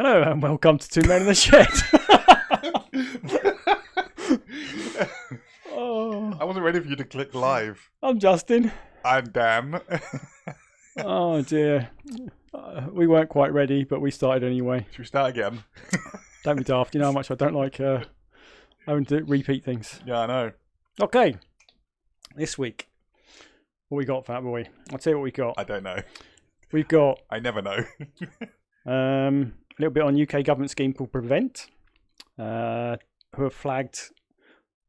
Hello and welcome to Two Men in the Shed. Oh, I wasn't ready for you to click live. I'm Justin. I'm Dan. Oh dear. We weren't quite ready, but we started anyway. Should we start again? Don't be daft. You know how much I don't like having to repeat things. Yeah, I know. Okay. This week, what we got, fat boy? I'll tell you what we got. I don't know. We've got I never know. a little bit on UK government scheme called Prevent, who have flagged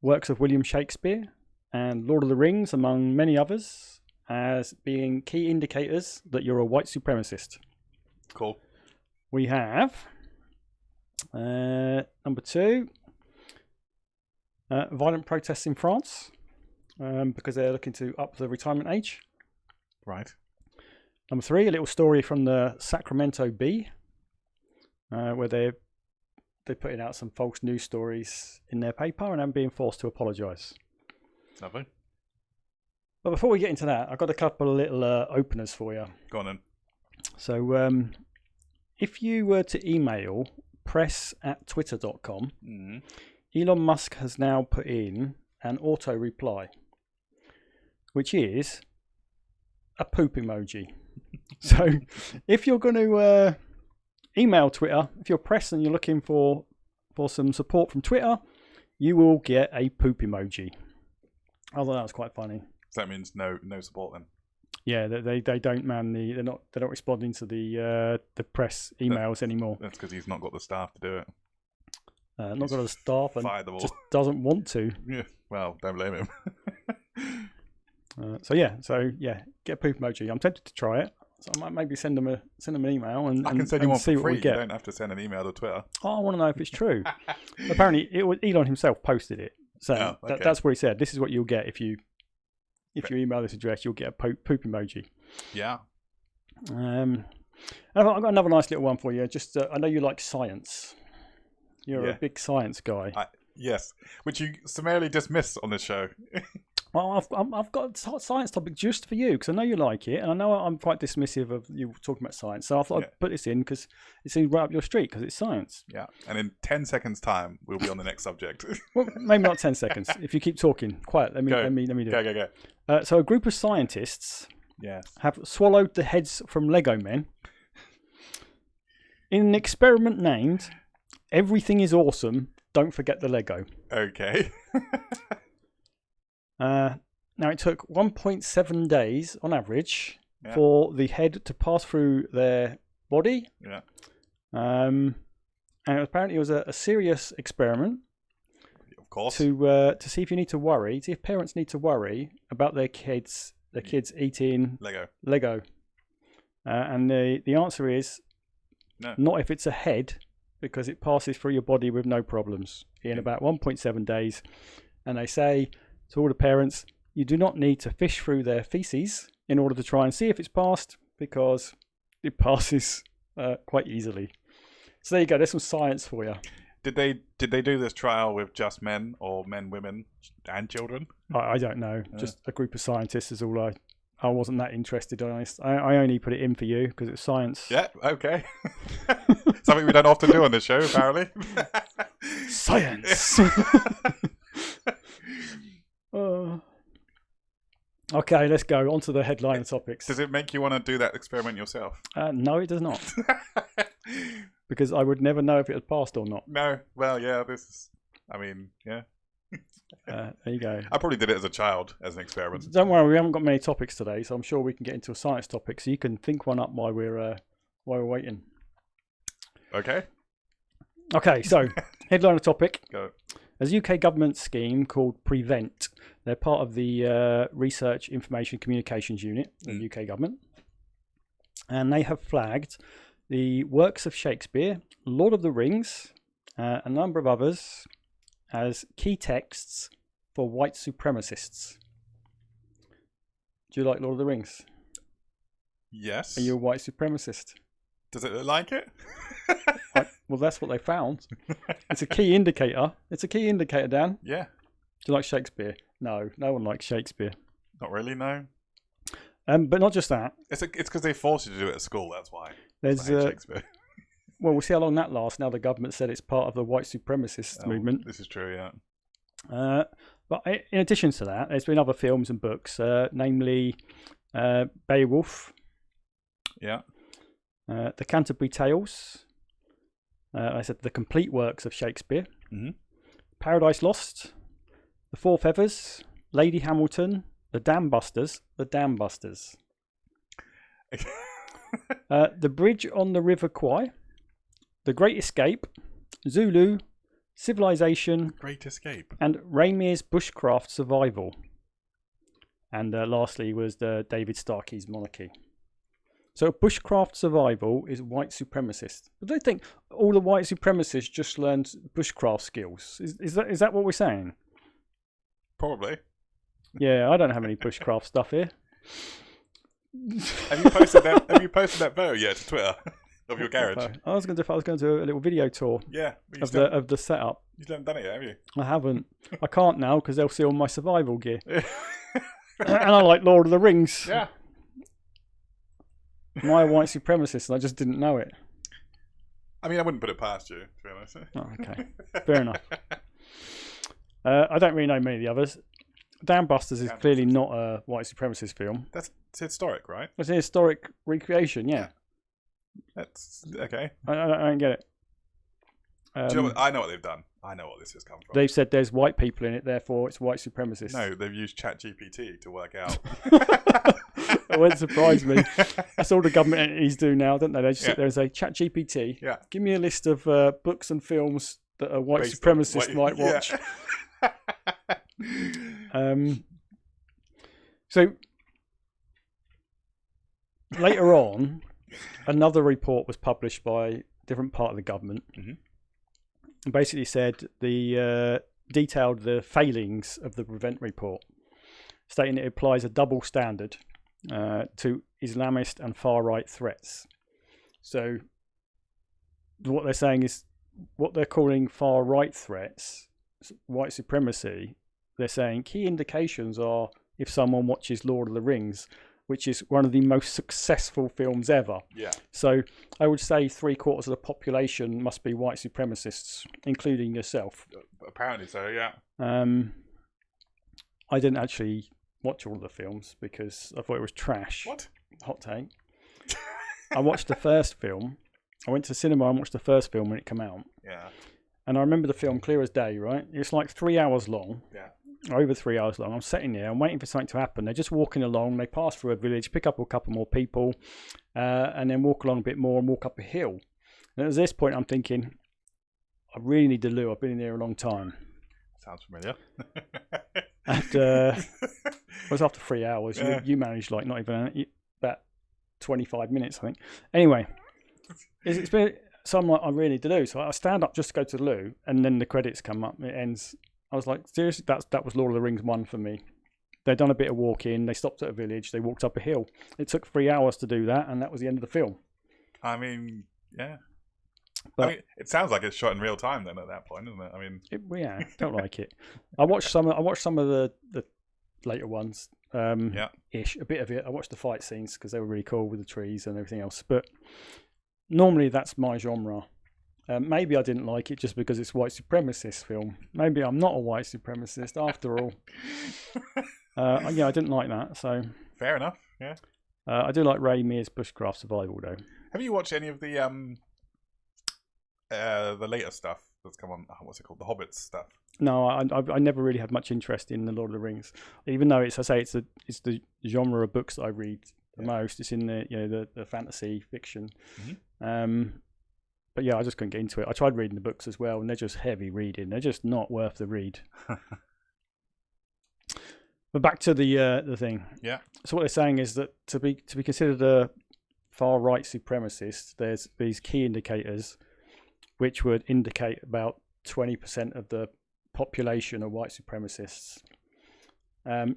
works of William Shakespeare and Lord of the Rings, among many others, as being key indicators that you're a white supremacist. Cool. We have number 2, violent protests in France, because they're looking to up the retirement age. Right. Number 3, a little story from the Sacramento Bee, where they're putting out some false news stories in their paper and I'm being forced to apologise. Lovely. But before we get into that, I've got a couple of little openers for you. Go on then. So if you were to email press@twitter.com, Elon Musk has now put in an auto reply, which is a poop emoji. So if you're going to email Twitter, if you're press and you're looking for some support from Twitter, you will get a poop emoji. I thought that was quite funny. So that means no support then. Yeah, they don't they're not responding to the press emails anymore. That's because he's not got the staff to do it. Not got the staff and Fire them all. just doesn't want to. Yeah. Well, don't blame him. So get a poop emoji. I'm tempted to try it. So I might maybe send them an email and I can send you one see for what free. we get. You don't have to send an email to Twitter. Oh, I want to know if it's true. Apparently, Elon himself posted it. So that's what he said. This is what you'll get if you email this address. You'll get a poop emoji. Yeah. And I've got another nice little one for you. Just I know you like science. You're a big science guy. Yes, which you summarily dismissed on this show. Well, I've got a science topic just for you because I know you like it, and I know I'm quite dismissive of you talking about science. So I thought I'd put this in because it seems right up your street because it's science. Yeah, and in 10 seconds' time, we'll be on the next subject. Well, maybe not 10 seconds. If you keep talking, quiet. Let me do it. Go. So a group of scientists have swallowed the heads from Lego men in an experiment named "Everything is Awesome. Don't forget the Lego." Okay. Now it took 1.7 days on average for the head to pass through their body. Yeah. And apparently it was a serious experiment. Of course. To see if parents need to worry about their kids eating Lego. And the answer is no. Not if it's a head, because it passes through your body with no problems in about 1.7 days. And they say to all the parents, you do not need to fish through their feces in order to try and see if it's passed, because it passes quite easily. So there you go. There's some science for you. Did they do this trial with just men or men, women, and children? I don't know. Just a group of scientists is all I wasn't that interested, honest. I only put it in for you because it's science. Yeah, okay. Something we don't often do on this show, apparently. Science! Okay, let's go on to the headline topics. Does it make you want to do that experiment yourself? No, it does not. Because I would never know if it had passed or not. No, well, yeah, There you go. I probably did it as a child, as an experiment. Don't worry, we haven't got many topics today, so I'm sure we can get into a science topic, so you can think one up while we're waiting. Okay. Okay, so headline topic. Go. There's a UK government scheme called Prevent. They're part of the Research Information Communications Unit of the UK government. And they have flagged the works of Shakespeare, Lord of the Rings, a number of others, as key texts for white supremacists. Do you like Lord of the Rings? Yes. Are you a white supremacist? Does it look like it? Well, that's what they found. It's a key indicator. It's a key indicator, Dan. Yeah. Do you like Shakespeare? No one likes Shakespeare. Not really, no. But not just that. It's because they force you to do it at school. That's why. There's Shakespeare. Well, we'll see how long that lasts. Now the government said it's part of the white supremacist movement. This is true, yeah. But in addition to that, there's been other films and books, namely Beowulf, The Canterbury Tales, I said the complete works of Shakespeare, Paradise Lost, The Four Feathers, Lady Hamilton, The Dam Busters, The Bridge on the River Kwai, The Great Escape, Zulu, Civilization, Great Escape, and Raimir's Bushcraft Survival. And lastly was the David Starkey's Monarchy. So Bushcraft Survival is white supremacist. I don't think all the white supremacists just learned bushcraft skills. Is that what we're saying? Probably. Yeah, I don't have any bushcraft stuff here. Have you posted that photo yet to Twitter of your garage? I was going to do a little video tour. Yeah, of the setup. You haven't done it yet, have you? I haven't. I can't now because they'll see all my survival gear. And I like Lord of the Rings. Yeah. Am I a white supremacist and I just didn't know it? I mean, I wouldn't put it past you, to be honest. Oh, okay. Fair enough. I don't really know many of the others. Dam Busters is clearly not a white supremacist film. It's historic, right? It's an historic recreation, yeah. That's okay. I don't get it. Do you know what, I know what they've done. I know what this has come from. They've said there's white people in it, therefore it's white supremacist. No, they've used ChatGPT to work out. It wouldn't surprise me. That's all the government entities do now, don't they? They just sit there and say, ChatGPT, give me a list of books and films that a white supremacist might watch. So later on, another report was published by a different part of the government. And basically said detailed the failings of the Prevent report, stating it applies a double standard to Islamist and far-right threats. So what they're saying is what they're calling far-right threats, white supremacy, they're saying key indications are if someone watches Lord of the Rings, which is one of the most successful films ever. Yeah. So I would say 3/4 of the population must be white supremacists, including yourself. Apparently so, yeah. I didn't actually watch all the films because I thought it was trash. What? Hot take. I watched the first film. I went to the cinema and watched the first film when it came out. Yeah. And I remember the film clear as day, right? It's like 3 hours long. Yeah. Over 3 hours long. I'm sitting there, I'm waiting for something to happen. They're just walking along, they pass through a village, pick up a couple more people, and then walk along a bit more and walk up a hill. And at this point I'm thinking, I really need the loo, I've been in there a long time. Sounds familiar. And it was after 3 hours. Yeah. You managed like not even about 25 minutes, I think. Anyway, it's been, so I'm like, I really need the loo. So I stand up just to go to the loo, and then the credits come up, it ends. I was like, seriously, that was Lord of the Rings 1 for me. They'd done a bit of walking, they stopped at a village, they walked up a hill. It took 3 hours to do that, and that was the end of the film. I mean, yeah. But, I mean, it sounds like it's shot in real time then at that point, doesn't it? I mean, yeah, felt like it. I watched some of the later ones, ish, a bit of it. I watched the fight scenes because they were really cool with the trees and everything else. But normally that's my genre. Maybe I didn't like it just because it's white supremacist film. Maybe I'm not a white supremacist after all. Yeah, I didn't like that. So fair enough. Yeah. I do like Ray Mears' Bushcraft Survival though. Have you watched any of the later stuff that's come on? What's it called? The Hobbit stuff. No, I never really had much interest in the Lord of the Rings, even though it's the genre of books that I read the most. It's in the fantasy fiction. But yeah, I just couldn't get into it. I tried reading the books as well, and they're just heavy reading. They're just not worth the read. But back to the thing. Yeah. So what they're saying is that to be considered a far right supremacist, there's these key indicators, which would indicate about 20% of the population are white supremacists.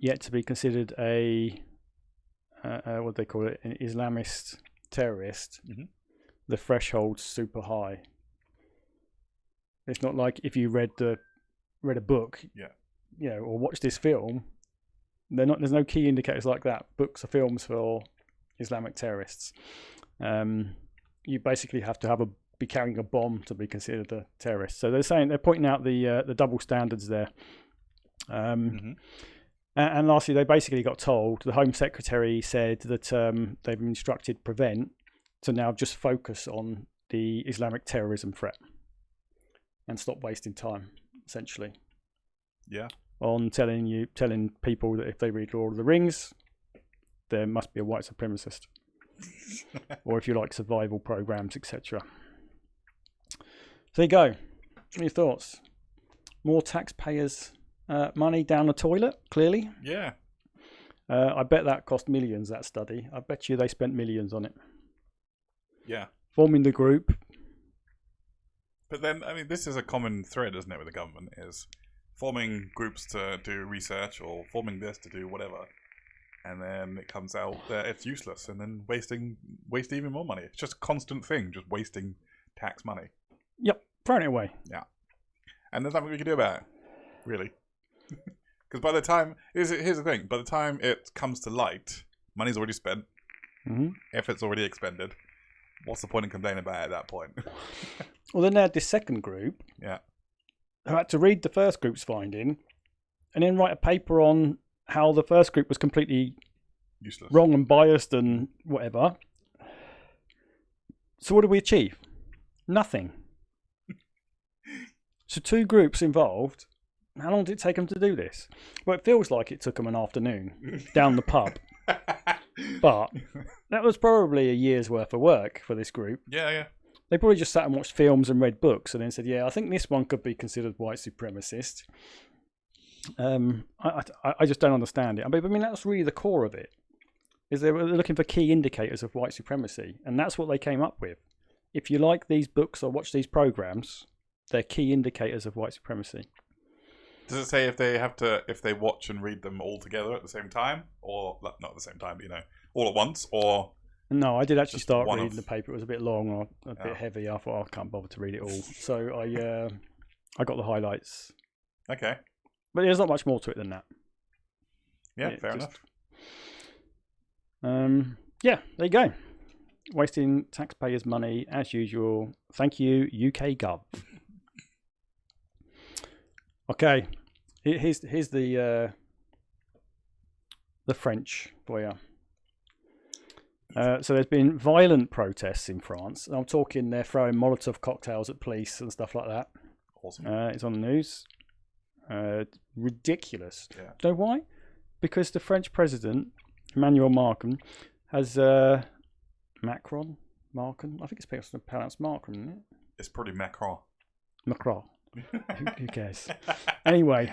Yet to be considered a what they call it, an Islamist terrorist. The threshold's super high. It's not like if you read a book, or watched this film. There's no key indicators like that. Books or films for Islamic terrorists. You basically have to have a be carrying a bomb to be considered a terrorist. So they're pointing out the double standards there. And lastly, they basically got told, the Home Secretary said that they've instructed Prevent to now just focus on the Islamic terrorism threat and stop wasting time, essentially. Yeah. On telling people that if they read Lord of the Rings, there must be a white supremacist. Or if you like survival programs, etc. So there you go. What are your thoughts? More taxpayers' money down the toilet, clearly. Yeah. I bet that cost millions, that study. I bet you they spent millions on it. Yeah. Forming the group. But then, I mean, this is a common thread, isn't it, with the government, is forming groups to do research or forming this to do whatever. And then it comes out that it's useless and then waste even more money. It's just a constant thing, just wasting tax money. Yep, throwing it away. Yeah. And there's nothing we can do about it, really. Because by the time, here's the thing, by the time it comes to light, money's already spent, effort's already expended. What's the point in complaining about it at that point? Well, then they had this second group. Yeah. Who had to read the first group's finding and then write a paper on how the first group was completely useless, wrong and biased and whatever. So what did we achieve? Nothing. So two groups involved. How long did it take them to do this? Well, it feels like it took them an afternoon down the pub. But that was probably a year's worth of work for this group. Yeah, yeah. They probably just sat and watched films and read books and then said, yeah, I think this one could be considered white supremacist. I just don't understand it. I mean, that's really the core of it. Is they're looking for key indicators of white supremacy. And that's what they came up with. If you like these books or watch these programs, they're key indicators of white supremacy. Does it say if they watch and read them all together at the same time? Or, not at the same time, but, all at once? Or no, I did actually start reading the paper. It was a bit long or a bit heavy. I thought, I can't bother to read it all. So I got the highlights. Okay. But there's not much more to it than that. Yeah, fair enough. Yeah, there you go. Wasting taxpayers' money as usual. Thank you, UK Gov. Okay, here's the French for you. So there's been violent protests in France. I'm talking they're throwing Molotov cocktails at police and stuff like that. Awesome. It's on the news. Ridiculous. Yeah. Do you know why? Because the French president, Emmanuel Macron, has Macron? I think it's pronounced Macron, isn't it? It's probably Macron. Who cares? Anyway,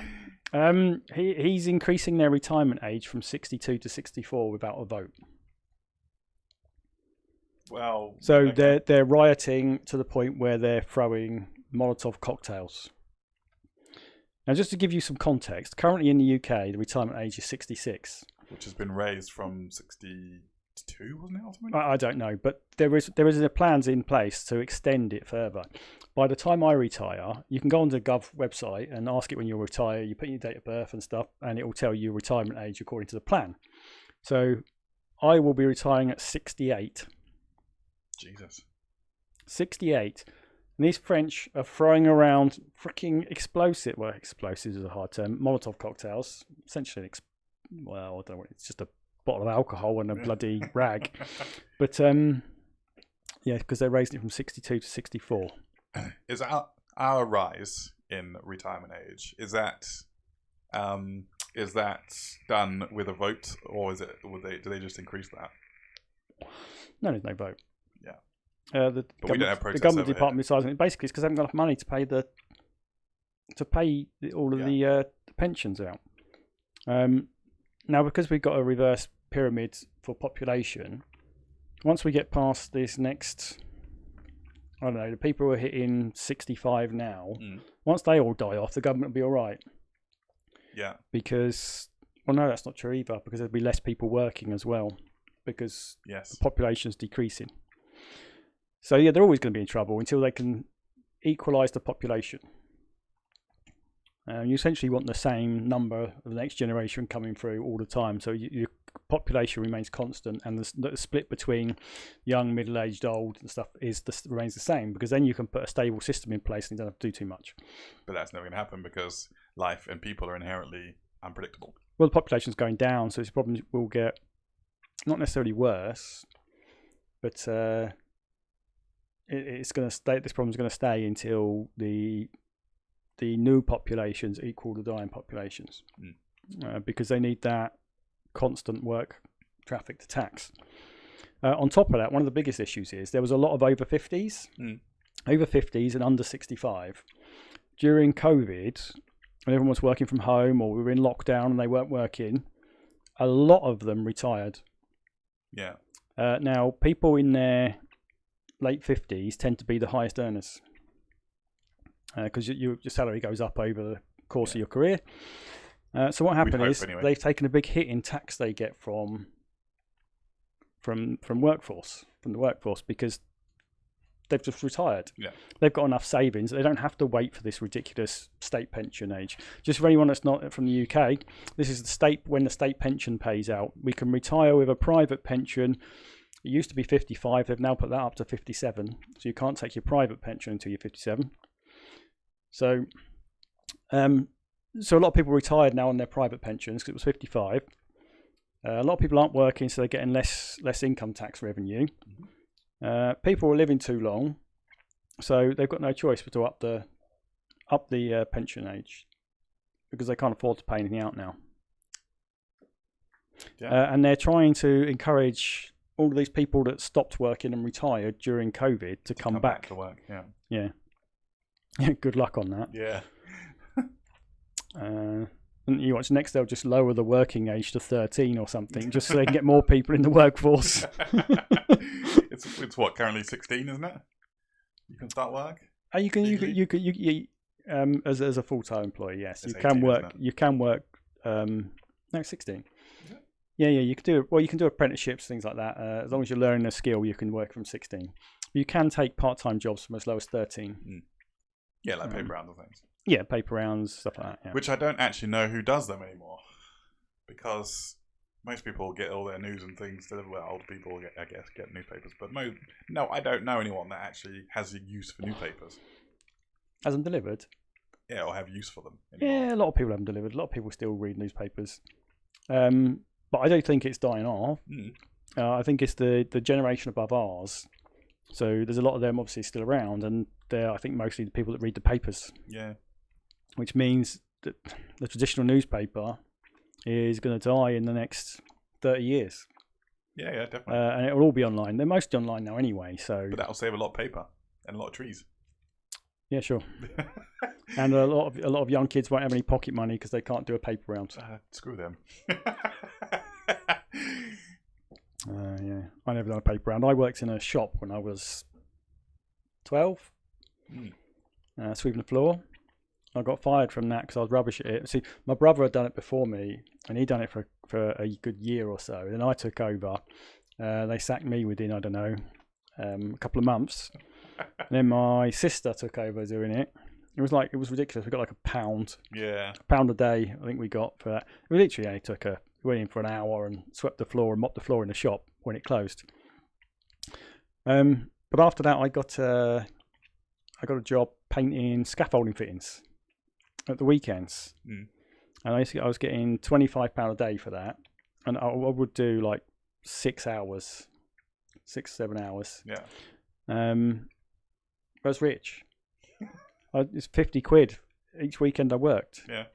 he's increasing their retirement age from 62 to 64 without a vote. Well, so okay. they're rioting to the point where they're throwing Molotov cocktails. Now, just to give you some context, currently in the UK, the retirement age is 66. Which has been raised from 62, wasn't it? Or something? I don't know, but there is plans in place to extend it further. By the time I retire, you can go on the Gov website and ask it when you'll retire. You put in your date of birth and stuff, and it will tell you retirement age according to the plan. So I will be retiring at 68. Jesus. 68. And these French are throwing around freaking explosive. Well, explosives is a hard term. Molotov cocktails. Essentially, I don't know. It's just a bottle of alcohol and a bloody rag. But yeah, because they raised it from 62 to 64. Is our rise in retirement age, is that done with a vote, or do they just increase that? No, there's no vote. Yeah. The government department deciding it. Basically, it's because they haven't got enough money to pay all of the pensions out. Now, because we've got a reverse pyramid for population, once we get past this next, I don't know, the people who are hitting 65 now, once they all die off, the government will be all right. Yeah. Because, well, no, that's not true either, because there'll be less people working as well, because the population's decreasing. So, yeah, they're always going to be in trouble until they can equalise the population. You essentially want the same number of the next generation coming through all the time, so your population remains constant, and the split between young, middle-aged, old, and stuff remains the same, because then you can put a stable system in place and you don't have to do too much. But that's never going to happen because life and people are inherently unpredictable. Well, the population's going down, so this problem will get not necessarily worse, but it's going to stay. This problem's going to stay until the new populations equal the dying populations, because they need that constant work traffic to tax. On top of that, one of the biggest issues is there was a lot of over 50s, over 50s and under 65 during COVID. When everyone was working from home or we were in lockdown and they weren't working, a lot of them retired. Yeah. Now, people in their late 50s tend to be the highest earners, because your salary goes up over the course of your career. So what happened is they've taken a big hit in tax they get from the workforce, because they've just retired. Yeah. They've got enough savings. They don't have to wait for this ridiculous state pension age. Just for anyone that's not from the UK, this is when the state pension pays out. We can retire with a private pension. It used to be 55. They've now put that up to 57. So you can't take your private pension until you're 57. So a lot of people retired now on their private pensions because it was 55. A lot of people aren't working, so they're getting less income tax revenue. People are living too long, so they've got no choice but to up the pension age, because they can't afford to pay anything out now. Yeah. And they're trying to encourage all of these people that stopped working and retired during COVID to come back to work. Yeah. Good luck on that. Yeah. And you watch next, they'll just lower the working age to 13 or something, just so they can get more people in the workforce. It's what, currently 16, isn't it? You can start work. You can as a full-time employee. Yes, it's you can 18, work. You can work. No, 16. Yeah, you can do. Well, you can do apprenticeships, things like that. As long as you're learning a skill, you can work from 16. You can take part-time jobs from as low as 13. Yeah, like paper rounds and things. Yeah, paper rounds, stuff like that. Yeah. Which I don't actually know who does them anymore, because most people get all their news and things delivered. Well, old people, I guess, get newspapers. But no, I don't know anyone that actually has a use for newspapers. Has them delivered? Yeah, or have use for them anymore. Yeah, a lot of people haven't delivered. A lot of people still read newspapers. But I don't think it's dying off. I think it's the generation above ours. So there's a lot of them obviously still around, and they're, I think, mostly the people that read the papers. Yeah. Which means that the traditional newspaper is going to die in the next 30 years. Yeah, definitely. And it will all be online. They're mostly online now anyway. But that'll save a lot of paper and a lot of trees. Yeah, sure. And a lot of young kids won't have any pocket money because they can't do a paper round. Screw them. Yeah, I never done a paper round. I worked in a shop when I was 12, sweeping the floor. I got fired from that because I was rubbish at it. See, my brother had done it before me, and he'd done it for a good year or so. Then I took over. They sacked me within, I don't know, a couple of months. And then my sister took over doing it. It was ridiculous. We got like £1. Yeah. £1 a day, I think we got for that. We literally went in for an hour and swept the floor and mopped the floor in the shop when it closed. But after that, I got a job painting scaffolding fittings at the weekends, and I was getting £25 a day for that, and I would do like 6 hours, 7 hours. Yeah. I was rich. It's 50 quid each weekend I worked. Yeah.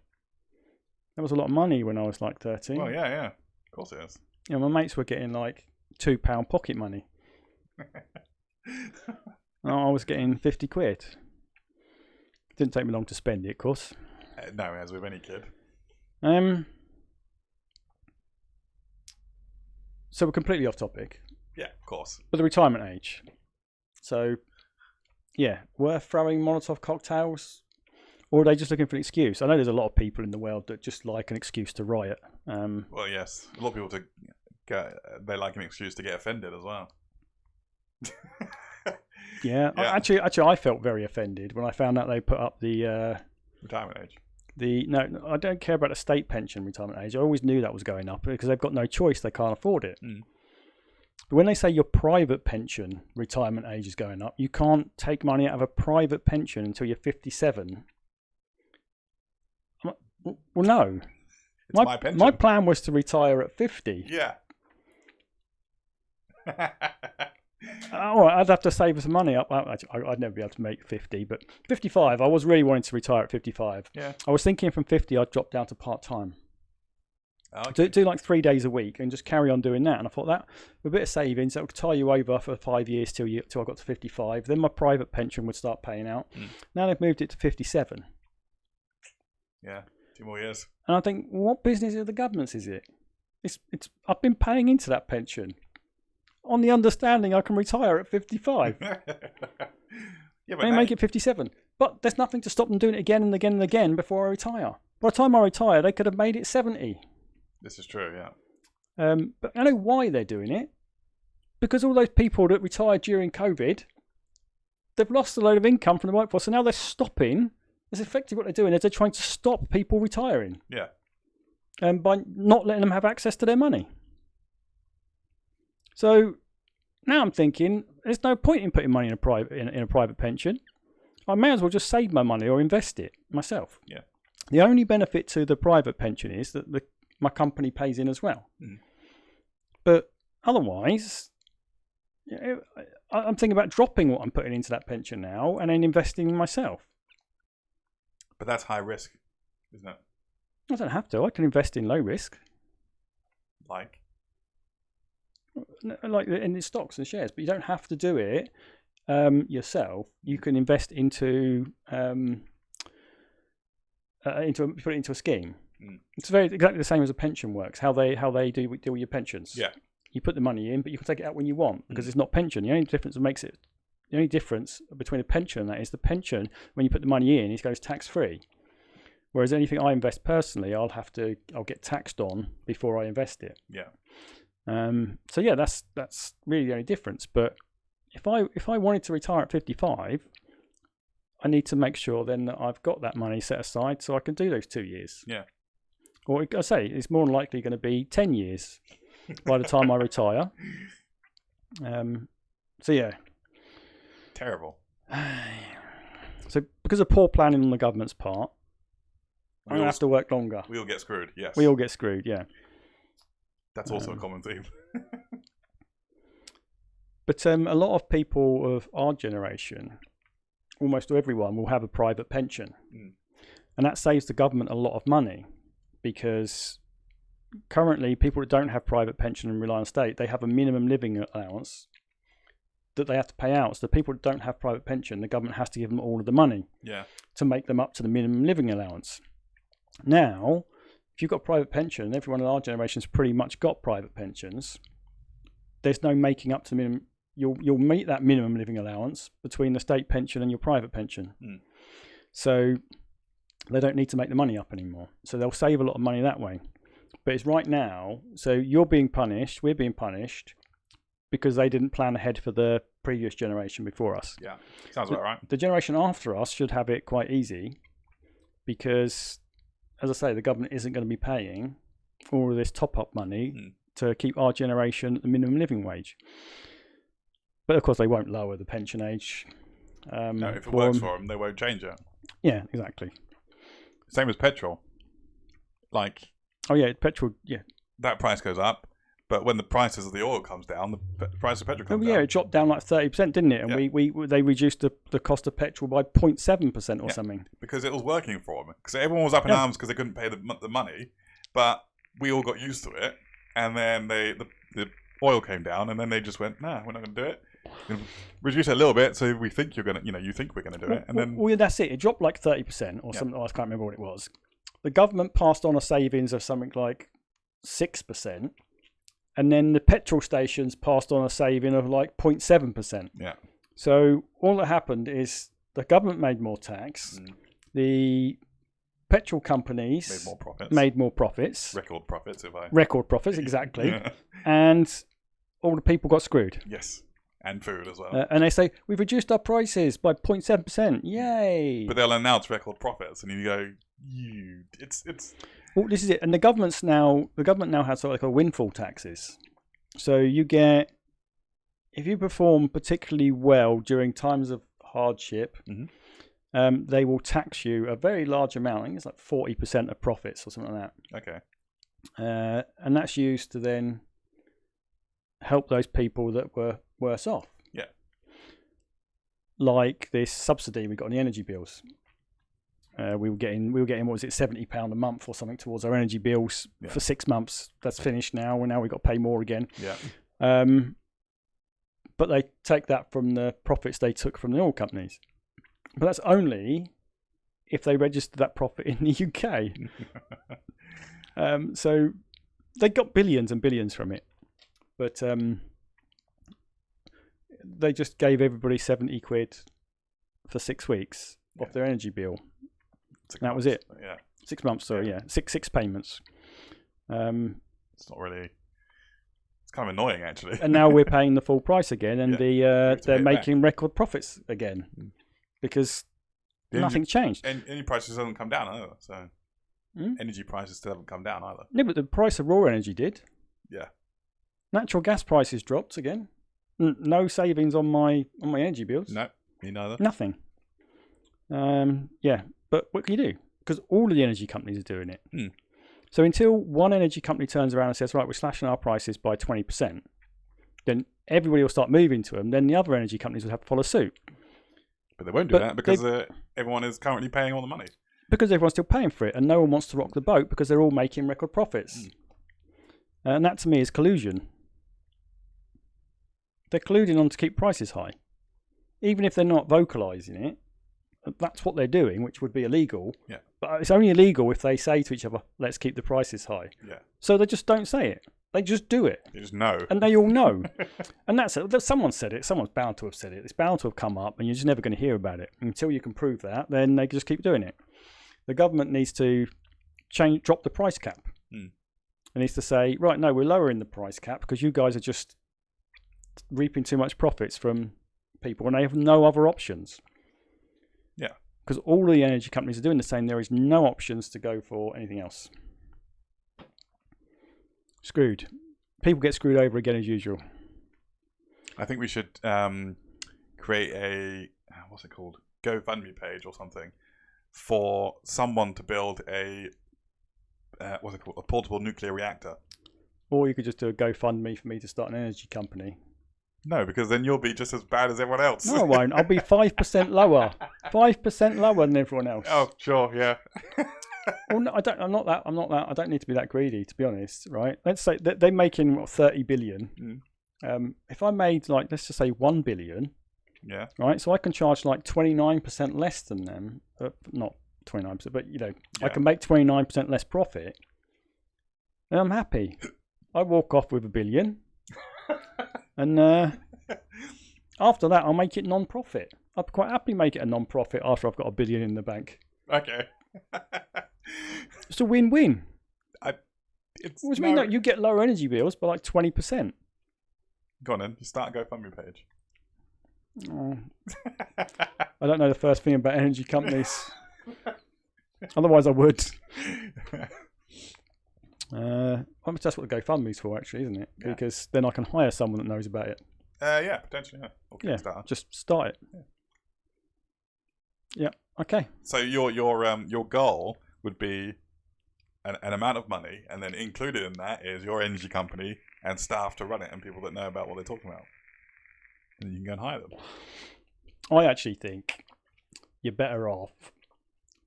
That was a lot of money when I was like 13. Well, yeah. Of course it is. Yeah, my mates were getting like £2 pocket money. I was getting 50 quid. Didn't take me long to spend it, of course. No, as with any kid. So we're completely off topic. Yeah, of course. But the retirement age. So, yeah, worth throwing Molotov cocktails? Or are they just looking for an excuse? I know there's a lot of people in the world that just like an excuse to riot. Well, yes. A lot of people they like an excuse to get offended as well. Yeah. Actually, I felt very offended when I found out they put up the retirement age. No, I don't care about the state pension retirement age. I always knew that was going up because they've got no choice; they can't afford it. But when they say your private pension retirement age is going up, you can't take money out of a private pension until you're 57. Well, no. It's my pension. My plan was to retire at 50. Yeah. All right, I'd have to save some money up. I'd never be able to make 50, but 55. I was really wanting to retire at 55. Yeah. I was thinking from 50, I'd drop down to part-time. Okay. Do like 3 days a week and just carry on doing that. And I thought that with a bit of savings, that would tie you over for 5 years till I got to 55. Then my private pension would start paying out. Now they've moved it to 57. Yeah, 2 more years. And I think, what business of the government's is it? It's. I've been paying into that pension on the understanding I can retire at 55. Yeah, but They make it 57. But there's nothing to stop them doing it again and again and again before I retire. By the time I retire, they could have made it 70. This is true, yeah. But I know why they're doing it. Because all those people that retired during COVID, they've lost a load of income from the workforce. So now they're stopping. That's effectively what they're doing. Is they're trying to stop people retiring. Yeah. By not letting them have access to their money. So now I'm thinking, there's no point in putting money in a private pension. I may as well just save my money or invest it myself. Yeah. The only benefit to the private pension is that my company pays in as well. But otherwise, I'm thinking about dropping what I'm putting into that pension now and then investing in myself. But that's high risk, isn't it? I don't have to. I can invest in low risk. Like in the stocks and shares, but you don't have to do it yourself. You can invest into put it into a scheme. It's exactly the same as a pension works. How they deal with your pensions. Yeah, you put the money in, but you can take it out when you want because it's not pension. The only difference between a pension and that is the pension when you put the money in, it goes tax free. Whereas anything I invest personally, I'll get taxed on before I invest it. Yeah. So yeah, that's really the only difference. But if I wanted to retire at 55, I need to make sure then that I've got that money set aside so I can do those 2 years. Yeah. Or I say it's more than likely going to be 10 years by the time I retire. So yeah. Terrible. So because of poor planning on the government's part, I'm going to have to work longer. We all get screwed, yes. We all get screwed, yeah. That's also a common theme. But a lot of people of our generation, almost everyone, will have a private pension. And that saves the government a lot of money because currently people that don't have private pension and rely on state, they have a minimum living allowance that they have to pay out. So the people that don't have private pension, the government has to give them all of the money to make them up to the minimum living allowance. Now, if you've got private pension, everyone in our generation's pretty much got private pensions. There's no making up to the minimum. You'll meet that minimum living allowance between the state pension and your private pension. So they don't need to make the money up anymore. So they'll save a lot of money that way. But it's right now, so you're being punished, we're being punished because they didn't plan ahead for the previous generation before us. Yeah, sounds about right. The generation after us should have it quite easy because, as I say, the government isn't going to be paying all of this top-up money to keep our generation at the minimum living wage. But of course, they won't lower the pension age. No, if it works for them, they won't change it. Yeah, exactly. Same as petrol. Like, oh yeah, petrol. Yeah, that price goes up, but when the prices of the oil comes down, the price of petrol comes down. Yeah, it dropped down like 30%, didn't it? And they reduced the cost of petrol by 0.7% or something because it was working for them. Because everyone was up in arms because they couldn't pay the money, but we all got used to it, and then the oil came down, and then they just went, "Nah, we're not going to do it." Reduce it a little bit, so we think you think we're going to do it, and then that's it. It dropped like 30% or something. I can't remember what it was. The government passed on a savings of something like 6%, and then the petrol stations passed on a saving of like 0.7%. Yeah. So all that happened is the government made more tax, the petrol companies made more profits, record profits, exactly, and all the people got screwed. Yes. And food as well. And they say, we've reduced our prices by 0.7%. Yay! But they'll announce record profits, and you go, It's Well, this is it, and the government now has what they call windfall taxes. So you get, if you perform particularly well during times of hardship, they will tax you a very large amount. I think it's like 40% of profits or something like that. Okay. And that's used to then help those people that were worse off. Yeah. Like this subsidy we got on the energy bills. We were getting what was it, £70 a month or something towards our energy bills for 6 months. That's finished now, and now we've got to pay more again. Yeah. But they take that from the profits they took from the oil companies. But that's only if they register that profit in the UK. So they got billions and billions from it. But they just gave everybody 70 quid for 6 weeks off their energy bill. That was it. Yeah. 6 months, sorry, yeah. Six payments. It's not really... It's kind of annoying, actually. And now we're paying the full price again, and they're making record profits again because nothing changed. And energy prices haven't come down either, so energy prices still haven't come down either. No, but the price of raw energy did. Yeah. Natural gas prices dropped again. No savings on my energy bills. No, me neither. Nothing. Yeah, but what can you do? Because all of the energy companies are doing it. So until one energy company turns around and says, right, we're slashing our prices by 20%, then everybody will start moving to them. Then the other energy companies will have to follow suit. But they won't do that because everyone is currently paying all the money. Because everyone's still paying for it, and no one wants to rock the boat because they're all making record profits. And that to me is collusion. They're colluding on to keep prices high. Even if they're not vocalising it, that's what they're doing, which would be illegal. Yeah. But it's only illegal if they say to each other, let's keep the prices high. Yeah. So they just don't say it. They just do it. They just know. And they all know. And that's it. Someone said it. Someone's bound to have said it. It's bound to have come up, and you're just never going to hear about it. Until you can prove that, then they just keep doing it. The government needs to drop the price cap. It needs to say, right, no, we're lowering the price cap because you guys are just reaping too much profits from people, and they have no other options. Yeah. Because all of the energy companies are doing the same. There is no options to go for anything else. Screwed. People get screwed over again as usual. I think we should create a, what's it called? GoFundMe page or something for someone to build a, what's it called? A portable nuclear reactor. Or you could just do a GoFundMe for me to start an energy company. No, because then you'll be just as bad as everyone else. No, I won't. I'll be 5% lower. 5% lower than everyone else. Oh, sure, yeah. Well, no, I'm not that. I don't need to be that greedy, to be honest. Right? Let's say they're making 30 billion. If I made let's just say 1 billion. Yeah. Right. So I can charge 29% less than them. Not 29%, but I can make 29% less profit. And I'm happy. I walk off with 1 billion. And after that, I'll make it non-profit. I'll quite happily make it a non-profit after I've got 1 billion in the bank. Okay. It's a win-win. What do you mean? No, you get lower energy bills by 20%. Go on then. You start a GoFundMe page. Oh. I don't know the first thing about energy companies. Otherwise, I would. That's what the GoFundMe's for, actually, isn't it? Yeah. Because then I can hire someone that knows about it. Yeah, potentially. Yeah. Or just start it. Yeah. Okay. So your goal would be an amount of money, and then included in that is your energy company and staff to run it, and people that know about what they're talking about, and you can go and hire them. I actually think you're better off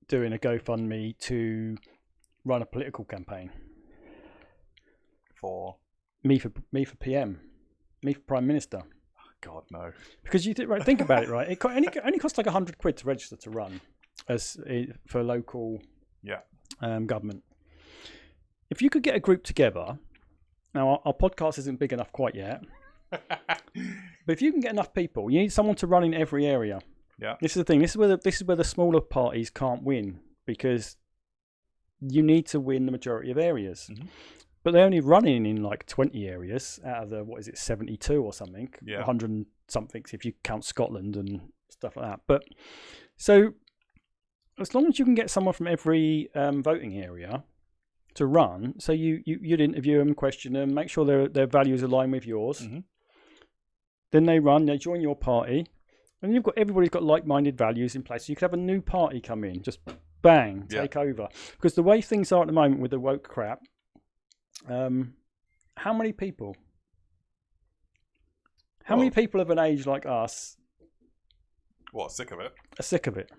doing a GoFundMe to run a political campaign. For me for PM, me for Prime Minister. Oh, God, no. Because think about it, right? It only costs like 100 quid to register to run for local government. If you could get a group together, now our podcast isn't big enough quite yet, but if you can get enough people, you need someone to run in every area. Yeah. This is the thing. This is where the smaller parties can't win, because you need to win the majority of areas. But they're only running in 20 areas out of the 72 or something, 100 and something if you count Scotland and stuff like that. But so as long as you can get someone from every voting area to run, so you'd interview them, question them, make sure their values align with yours. Mm-hmm. Then they run, they join your party, and everybody's got like-minded values in place. So you could have a new party come in, just bang, take over. Because the way things are at the moment with the woke crap, how many people? How many people of an age like us? What, sick of it? Are sick of it.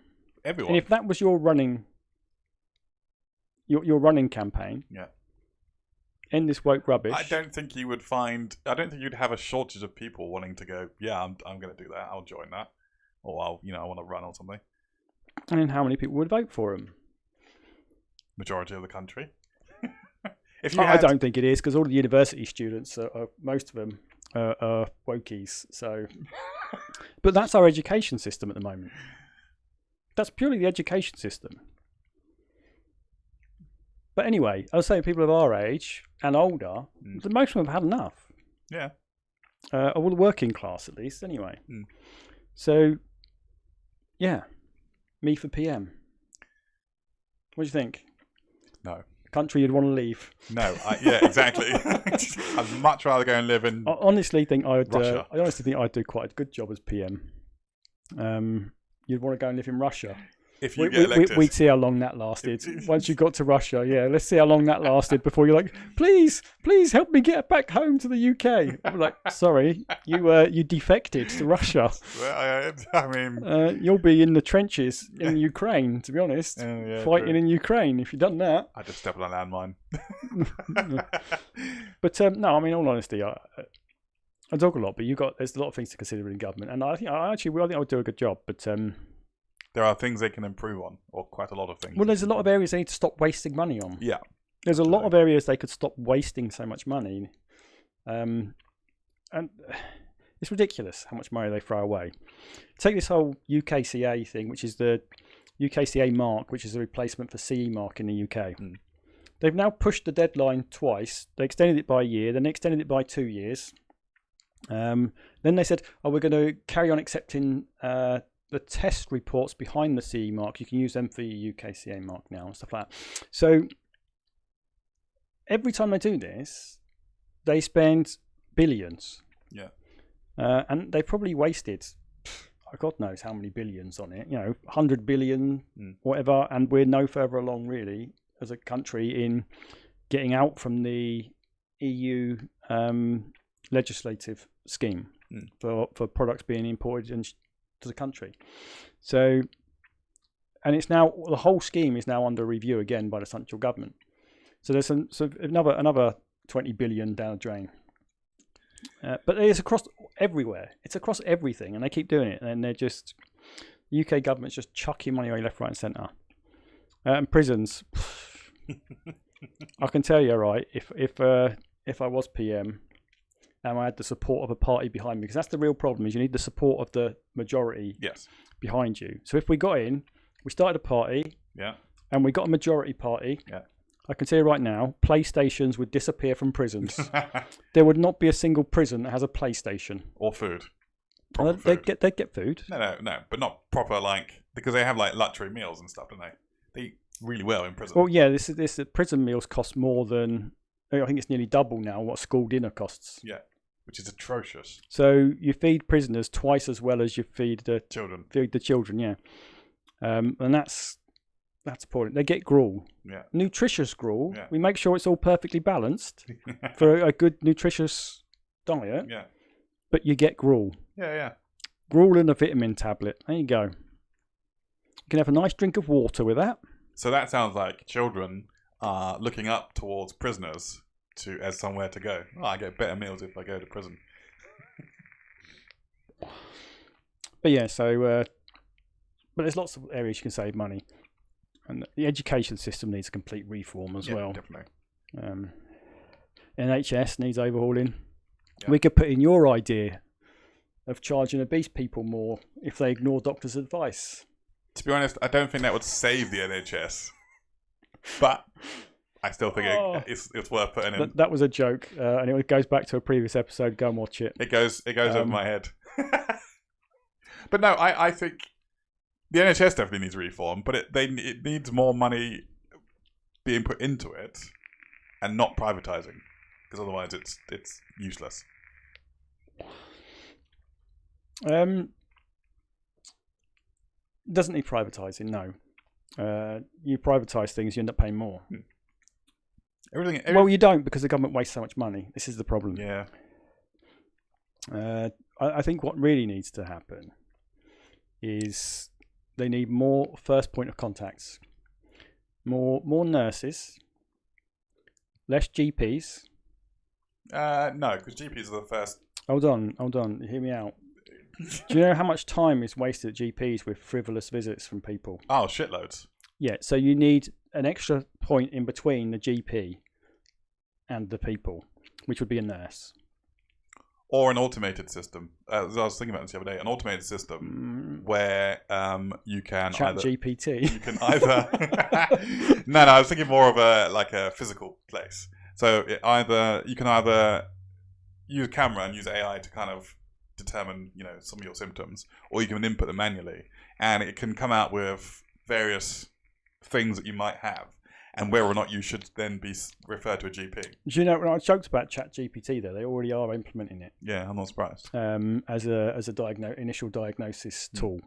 Everyone. And if that was your running campaign, end this woke rubbish. I don't think you'd have a shortage of people wanting to go, yeah, I'm going to do that. I'll join that. Or I want to run or something. And then how many people would vote for him? Majority of the country. I don't think it is, because all the university students, most of them are wokies. So, but that's our education system at the moment. That's purely the education system. But anyway, I was saying people of our age and older, most of them have had enough. Yeah. Or the working class, at least, anyway. So, yeah, me for PM. What do you think? No. Country you'd want to leave? No. Yeah, exactly. I'd much rather go and live in I honestly think Russia. I honestly think I'd do quite a good job as PM. You'd want to go and live in Russia. If you get elected. We'd see how long that lasted. Once you got to Russia, let's see how long that lasted before you're like, please help me get back home to the UK. I'm like, sorry, you defected to Russia. Well, I mean, you'll be in the trenches in Ukraine, to be honest, fighting in Ukraine. If you've done that, I just stepped on a landmine. But no, I mean, in all honesty, I talk a lot, but there's a lot of things to consider in government, and I think I would do a good job, but. There are things they can improve on, or quite a lot of things. Well, there's a lot of areas they need to stop wasting money on. Yeah. There's a lot of areas they could stop wasting so much money. And it's ridiculous how much money they throw away. Take this whole UKCA thing, which is the UKCA mark, which is a replacement for CE mark in the UK. They've now pushed the deadline twice. They extended it by a year, then they extended it by 2 years. Then they said, we're going to carry on accepting the test reports behind the CE mark. You can use them for your UKCA mark now and stuff like that. So every time they do this, they spend billions. Yeah. And they probably wasted, God knows how many billions on it, 100 billion, whatever. And we're no further along really as a country in getting out from the EU legislative scheme for products being imported to the country. So, and it's now, the whole scheme is now under review again by the central government. So there's another 20 billion down the drain. But it's across everywhere. It's across everything, and they keep doing it. And they're just, the UK government's just chucking money away left, right, and centre. And prisons. I can tell you, right, if I was PM, and I had the support of a party behind me, because that's the real problem, is you need the support of the majority behind you. So if we got in, we started a party, and we got a majority party, I can tell you right now, PlayStations would disappear from prisons. There would not be a single prison that has a PlayStation. Or food. They'd get food. No, but not proper, because they have luxury meals and stuff, don't they? They eat really well in prison. Well, yeah, this prison meals cost more than, I think it's nearly double now what school dinner costs. Yeah. Which is atrocious. So you feed prisoners twice as well as you feed the children. Feed the children, yeah. And that's important. They get gruel. Yeah. Nutritious gruel. Yeah. We make sure it's all perfectly balanced for a good nutritious diet. Yeah. But you get gruel. Yeah. Gruel and a vitamin tablet. There you go. You can have a nice drink of water with that. So that sounds like children are looking up towards prisoners as somewhere to go. I get better meals if I go to prison. But yeah, so but there's lots of areas you can save money, and the education system needs a complete reform as well. Definitely. NHS needs overhauling. Yeah. We could put in your idea of charging obese people more if they ignore doctors' advice. To be honest, I don't think that would save the NHS, but I still think it's worth putting in. That was a joke, and it goes back to a previous episode. Go and watch it. It goes over my head. But no, I think The NHS definitely needs reform, but it needs more money being put into it and not privatising, because otherwise it's useless. Doesn't need privatising, no. You privatise things, you end up paying more. Everything. Well, you don't, because the government wastes so much money. This is the problem. Yeah. I think what really needs to happen is they need more first point of contacts, more nurses, less GPs. No, because GPs are the first. Hold on. Hear me out. Do you know how much time is wasted at GPs with frivolous visits from people? Oh, shitloads. Yeah, so you need an extra point in between the GP and the people, which would be a nurse. Or an automated system. As I was thinking about this the other day, an automated system where you can Chat either GPT. you can either no, I was thinking more of a physical place. So you can either use a camera and use AI to kind of determine some of your symptoms, or you can input them manually, and it can come out with various things that you might have, and whether or not you should then be referred to a GP. Do you know, when I joked about Chat GPT there, they already are implementing it. Yeah, I'm not surprised. As a initial diagnosis tool.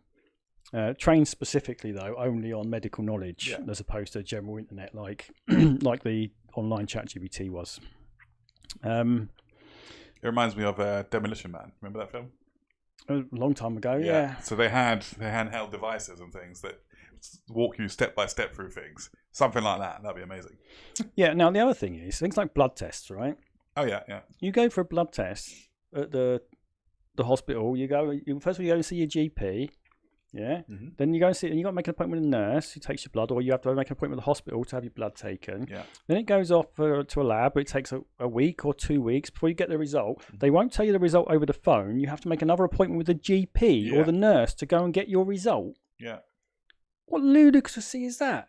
Trained specifically, though, only on medical knowledge, as opposed to general internet, like like the online Chat GPT was. It reminds me of Demolition Man. Remember that film? A long time ago, yeah. So they had handheld devices and things that walk you step by step through things. Something like that. That'd be amazing. Yeah. Now the other thing is things like blood tests, right? Oh yeah. You go for a blood test at the hospital. First of all you go and see your GP. Yeah. Mm-hmm. Then you go and see, and you got to make an appointment with a nurse who takes your blood, or you have to make an appointment with the hospital to have your blood taken. Yeah. Then it goes off to a lab. It takes a week or 2 weeks before you get the result. They won't tell you the result over the phone. You have to make another appointment with the GP or the nurse to go and get your result. Yeah. What ludicrousy is that?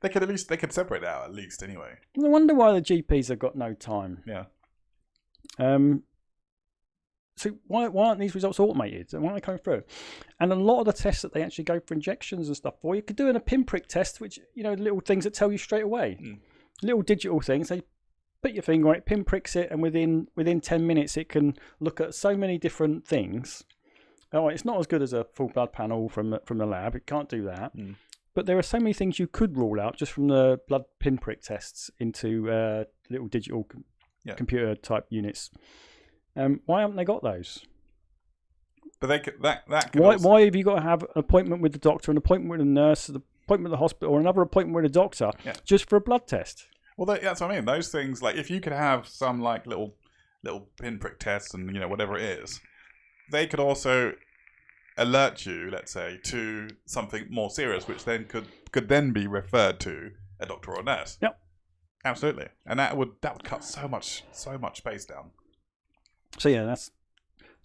They could separate that out at least anyway. No wonder why the GPs have got no time. Yeah. So why aren't these results automated? Why aren't they coming through? And a lot of the tests that they actually go for injections and stuff for, you could do in a pinprick test, which, little things that tell you straight away. Little digital things. They put your finger on it, pinpricks it, and within 10 minutes it can look at so many different things. Oh, it's not as good as a full blood panel from the lab. It can't do that. But there are so many things you could rule out just from the blood pinprick tests into little digital computer type units. Why haven't they got those? But they could, that could why have you got to have an appointment with the doctor, an appointment with a nurse, an appointment with the hospital, or another appointment with a doctor just for a blood test? Well, that's what I mean. Those things, like if you could have some like little pinprick tests and whatever it is, they could also alert you, let's say, to something more serious, which then could then be referred to a doctor or a nurse. Yep, absolutely, and that would cut so much space down. So yeah,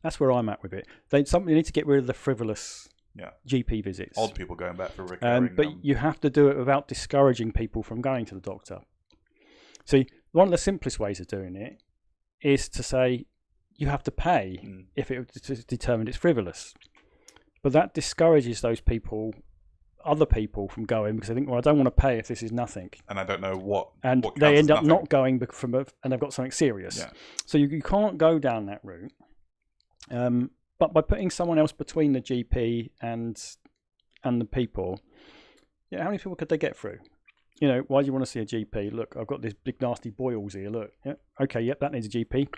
that's where I'm at with it. They need to get rid of the frivolous GP visits. Old people going back for recurring. But you have to do it without discouraging people from going to the doctor. See, one of the simplest ways of doing it is to say you have to pay if it's determined it's frivolous. But that discourages those people, other people, from going because they think, well, I don't want to pay if this is nothing. And I don't know what. And what they end up nothing. not going and they've got something serious. Yeah. So you can't go down that route. But by putting someone else between the GP and the people, how many people could they get through? Why do you want to see a GP? Look, I've got this big nasty boils here. Look, okay, that needs a GP.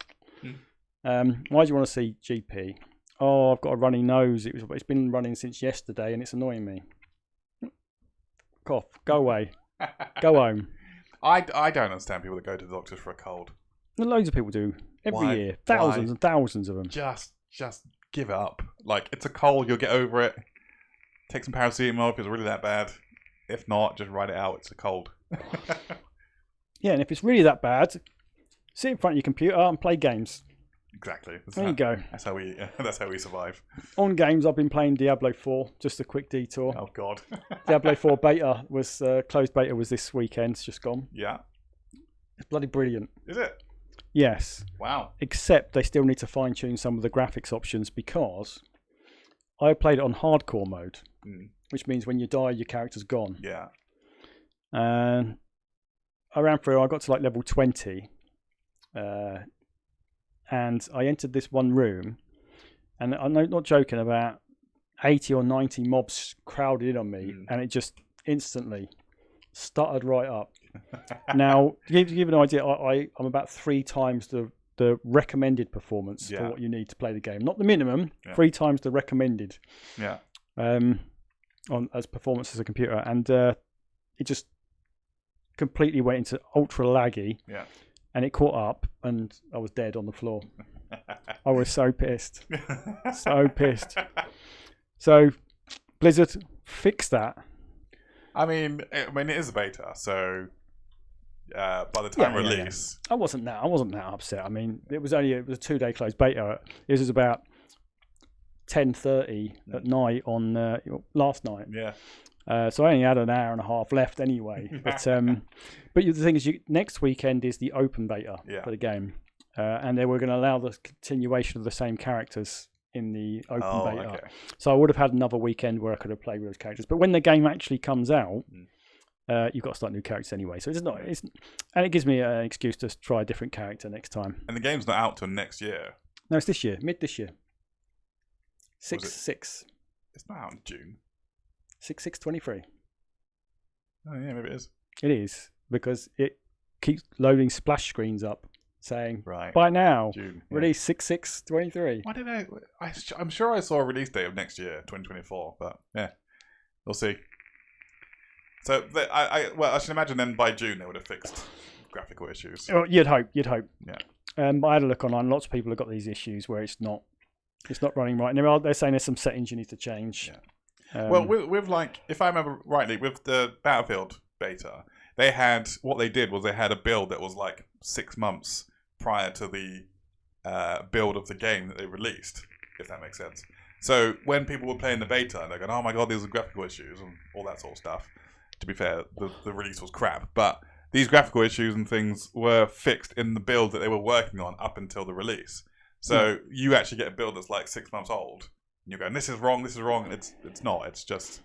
Why do you want to see GP? Oh, I've got a runny nose. It's been running since yesterday, and it's annoying me. Cough. Go away. Go home. I don't understand people that go to the doctors for a cold. Loads of people do every year. Thousands and thousands of them. Just give it up. Like, it's a cold. You'll get over it. Take some paracetamol if it's really that bad. If not, just write it out. It's a cold. Yeah, and if it's really that bad, sit in front of your computer and play games. Exactly. There you go. That's how we survive. On games, I've been playing Diablo 4. Just a quick detour. Oh God. Diablo 4 beta was closed beta was this weekend. It's just gone. Yeah. It's bloody brilliant. Is it? Yes. Wow. Except they still need to fine tune some of the graphics options because I played it on hardcore mode, Mm. which means when you die, your character's gone. Yeah. And I ran through. I got to like level 20, and I entered this one room, and I'm not joking, about 80 or 90 mobs crowded in on me, and it just instantly stuttered right up. Now, to give you an idea, I'm about 3 times the recommended performance for what you need to play the game. Not the minimum, 3 times the recommended. Yeah. As performance as a computer, and it just completely went into ultra laggy. Yeah. And it caught up, and I was dead on the floor. I was so pissed. So pissed. So, Blizzard, fix that. I mean, it is a beta, so by the time release, I wasn't that upset. I mean, it was a 2-day closed beta. This was about 10:30 at night on last night. Yeah. So I only had an hour and a half left anyway. But the thing is, next weekend is the open beta for the game, and they were going to allow the continuation of the same characters in the open beta. Okay. So I would have had another weekend where I could have played with those characters. But when the game actually comes out, you've got to start new characters anyway. So and it gives me an excuse to try a different character next time. And the game's not out till next year. No, it's this year, mid this year. 6/6. It's not out in June. 6/6/23. Oh yeah, maybe it is. It is, because it keeps loading splash screens up saying by now June, release 6/6/23. Why did I'm sure I saw a release date of next year, 2024, but yeah, we'll see. So I should imagine then by June they would have fixed graphical issues. Oh, you'd hope. Yeah. I had a look online. Lots of people have got these issues where it's not running right, and they're saying there's some settings you need to change. Yeah. Well, with like, if I remember rightly, with the Battlefield beta, they had a build that was like 6 months prior to the build of the game that they released, if that makes sense. So when people were playing the beta, they're going, "Oh my god, these are graphical issues," and all that sort of stuff. To be fair, the release was crap, but these graphical issues and things were fixed in the build that they were working on up until the release. So you actually get a build that's like 6 months old, and you're going, this is wrong, and it's not. It's just...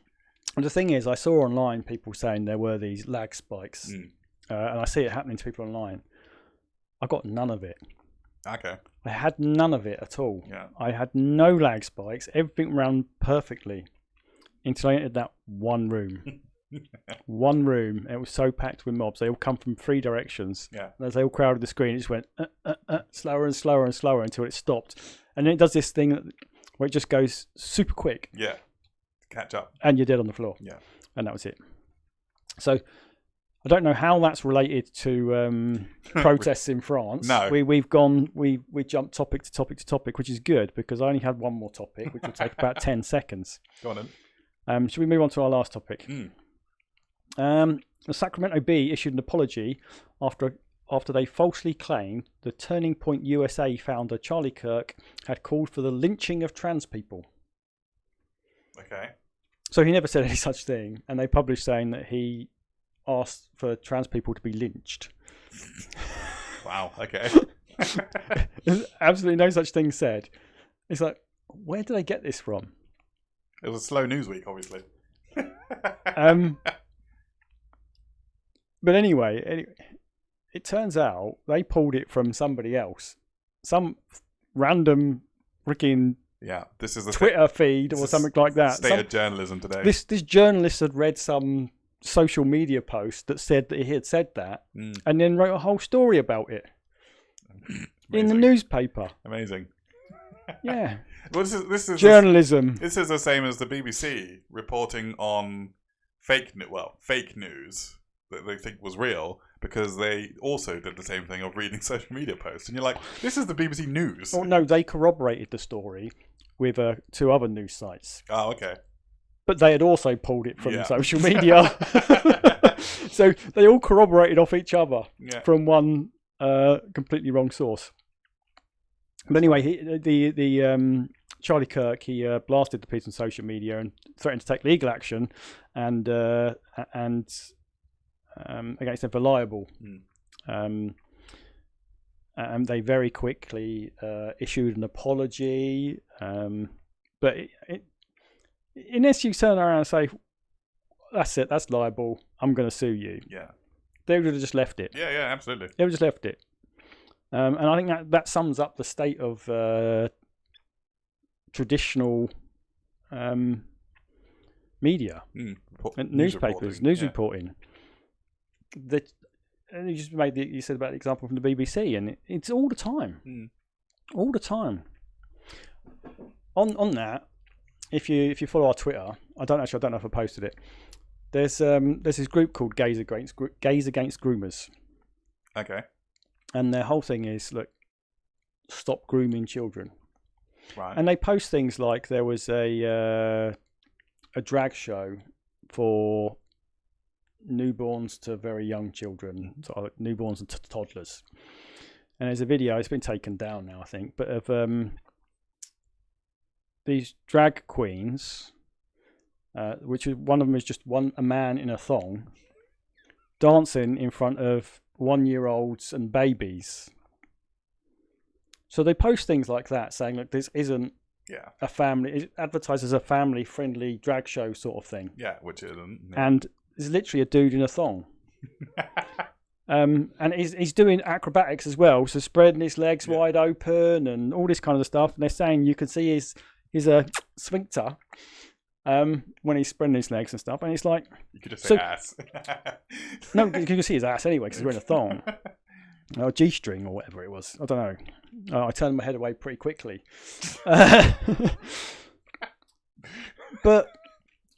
And the thing is, I saw online people saying there were these lag spikes, and I see it happening to people online. I got none of it. Okay. I had none of it at all. Yeah. I had no lag spikes. Everything ran perfectly until I entered that one room. One room. It was so packed with mobs. They all come from 3 directions. Yeah. And as they all crowded the screen, it just went slower and slower and slower until it stopped. And then it does this thing where it just goes super quick. Yeah. Catch up. And you're dead on the floor. Yeah. And that was it. So I don't know how that's related to protests in France. No. We jumped topic to topic to topic, which is good because I only had one more topic, which will take about 10 seconds. Go on then. Should we move on to our last topic? The Sacramento Bee issued an apology after they falsely claimed the Turning Point USA founder Charlie Kirk had called for the lynching of trans people. Okay. So he never said any such thing, and they published saying that he asked for trans people to be lynched. Wow. Okay. There's absolutely no such thing said. It's like, where did they get this from? It was a slow news week, obviously. But anyway, it turns out they pulled it from somebody else. Some random freaking this is the Twitter feed or something like that. State of journalism today. This journalist had read some social media post that said that he had said that, and then wrote a whole story about it in the newspaper. Amazing. Yeah. Well, this is journalism. This is the same as the BBC reporting on fake news that they think was real, because they also did the same thing of reading social media posts, and you're like, this is the BBC News. Oh no, they corroborated the story with 2 other news sites. Oh, okay. But they had also pulled it from social media. So they all corroborated off each other from one completely wrong source. But anyway, the Charlie Kirk, he blasted the piece on social media and threatened to take legal action and against them for libel. And they very quickly issued an apology, but unless you turn around and say, that's it, that's libel, I'm going to sue you. Yeah. They would have just left it. Yeah, absolutely. They would have just left it. And I think that sums up the state of traditional media, newspapers, news reporting. And you just you said about the example from the BBC, and it's all the time, all the time. On that, if you follow our Twitter, I don't know if I posted it. There's this group called Gays Against Groomers. Okay. And their whole thing is, look, stop grooming children. Right. And they post things like there was a drag show for newborns to very young children, so like newborns and toddlers. And there's a video, it's been taken down now, I think, but of these drag queens, which is, one of them is just a man in a thong, dancing in front of 1-year-olds and babies. So they post things like that, saying, look, this isn't a family, it advertises a family-friendly drag show sort of thing. Yeah, which isn't. Yeah. And there's literally a dude in a thong. And he's doing acrobatics as well, so spreading his legs wide open and all this kind of stuff. And they're saying you can see his sphincter when he's spreading his legs and stuff. And it's like... You could just say ass. No, you can see his ass anyway because he's wearing a thong. Or a G-string or whatever it was. I don't know. I turned my head away pretty quickly. But...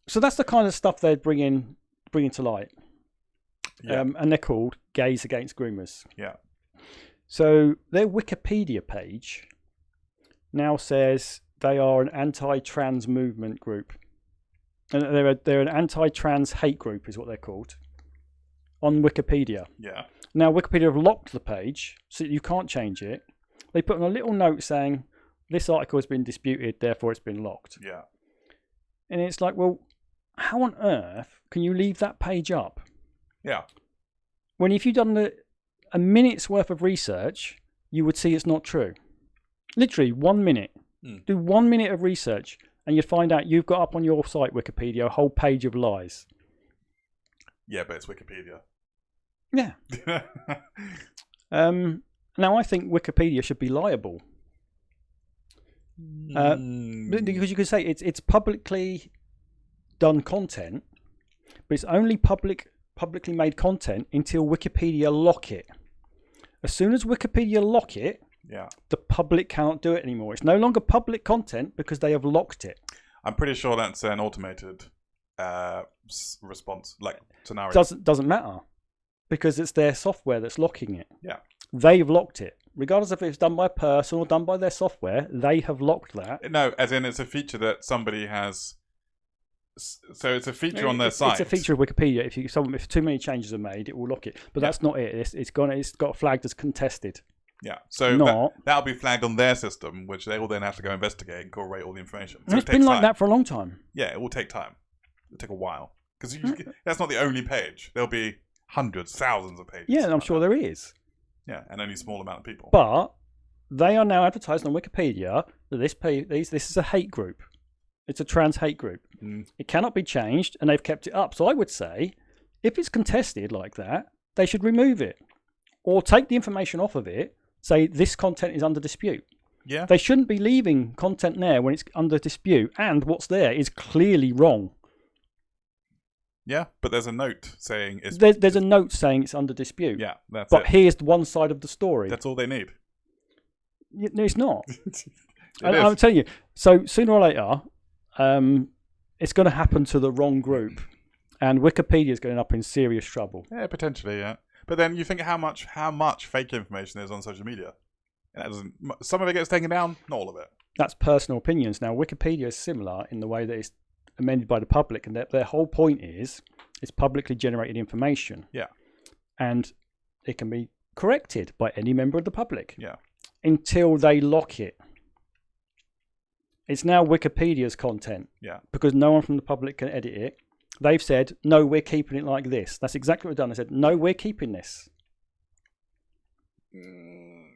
So that's the kind of stuff they're bringing to light. Yeah. And they're called Gays Against Groomers. Yeah. So their Wikipedia page now says they are an anti-trans movement group. And they're an anti-trans hate group is what they're called on Wikipedia. Yeah. Now Wikipedia have locked the page so you can't change it. They put on a little note saying this article has been disputed, therefore it's been locked. Yeah. And it's like, well, how on earth can you leave that page up? Yeah. When if you'd done a minute's worth of research, you would see it's not true. Literally 1 minute. Do 1 minute of research and you'd find out you've got up on your site, Wikipedia, a whole page of lies. Yeah, but it's Wikipedia. Yeah. Now, I think Wikipedia should be liable. Because you could say it's publicly done content, but it's only publicly made content until Wikipedia lock it. As soon as Wikipedia lock it, the public cannot do it anymore. It's no longer public content because they have locked it. I'm pretty sure that's an automated response, like scenario. Doesn't matter because it's their software that's locking it. Yeah, they've locked it. Regardless if it's done by a person or done by their software, they have locked that. No, as in it's a feature that somebody has. So it's a feature on their site. It's a feature of Wikipedia. If too many changes are made, it will lock it. But that's not it. It's got flagged as contested. Yeah, so that'll be flagged on their system, which they will then have to go investigate and correlate all the information. So it's been like that for a long time. Yeah, it will take time. It'll take a while because that's not the only page. There'll be hundreds, thousands of pages. Yeah, I'm sure there is. Yeah, and only a small amount of people. But they are now advertising on Wikipedia that this is a hate group. It's a trans hate group. It cannot be changed, and they've kept it up. So I would say, if it's contested like that, they should remove it or take the information off of it. Say this content is under dispute. Yeah, they shouldn't be leaving content there when it's under dispute, and what's there is clearly wrong. Yeah, but there's a note saying there's a note saying it's under dispute. Yeah, that's but here's one side of the story. That's all they need. No, it's not. I'm telling you. So sooner or later, it's going to happen to the wrong group, and Wikipedia is going up in serious trouble. Yeah, potentially. Yeah, but then you think how much fake information is on social media. Some of it gets taken down, not all of it. That's personal opinions. Now, Wikipedia is similar in the way that it's amended by the public, and their whole point is it's publicly generated information. Yeah. And it can be corrected by any member of the public. Yeah. Until they lock it. It's now Wikipedia's content. Yeah. Because no one from the public can edit it. They've said, no, we're keeping it like this. That's exactly what they've done. They said, no, we're keeping this.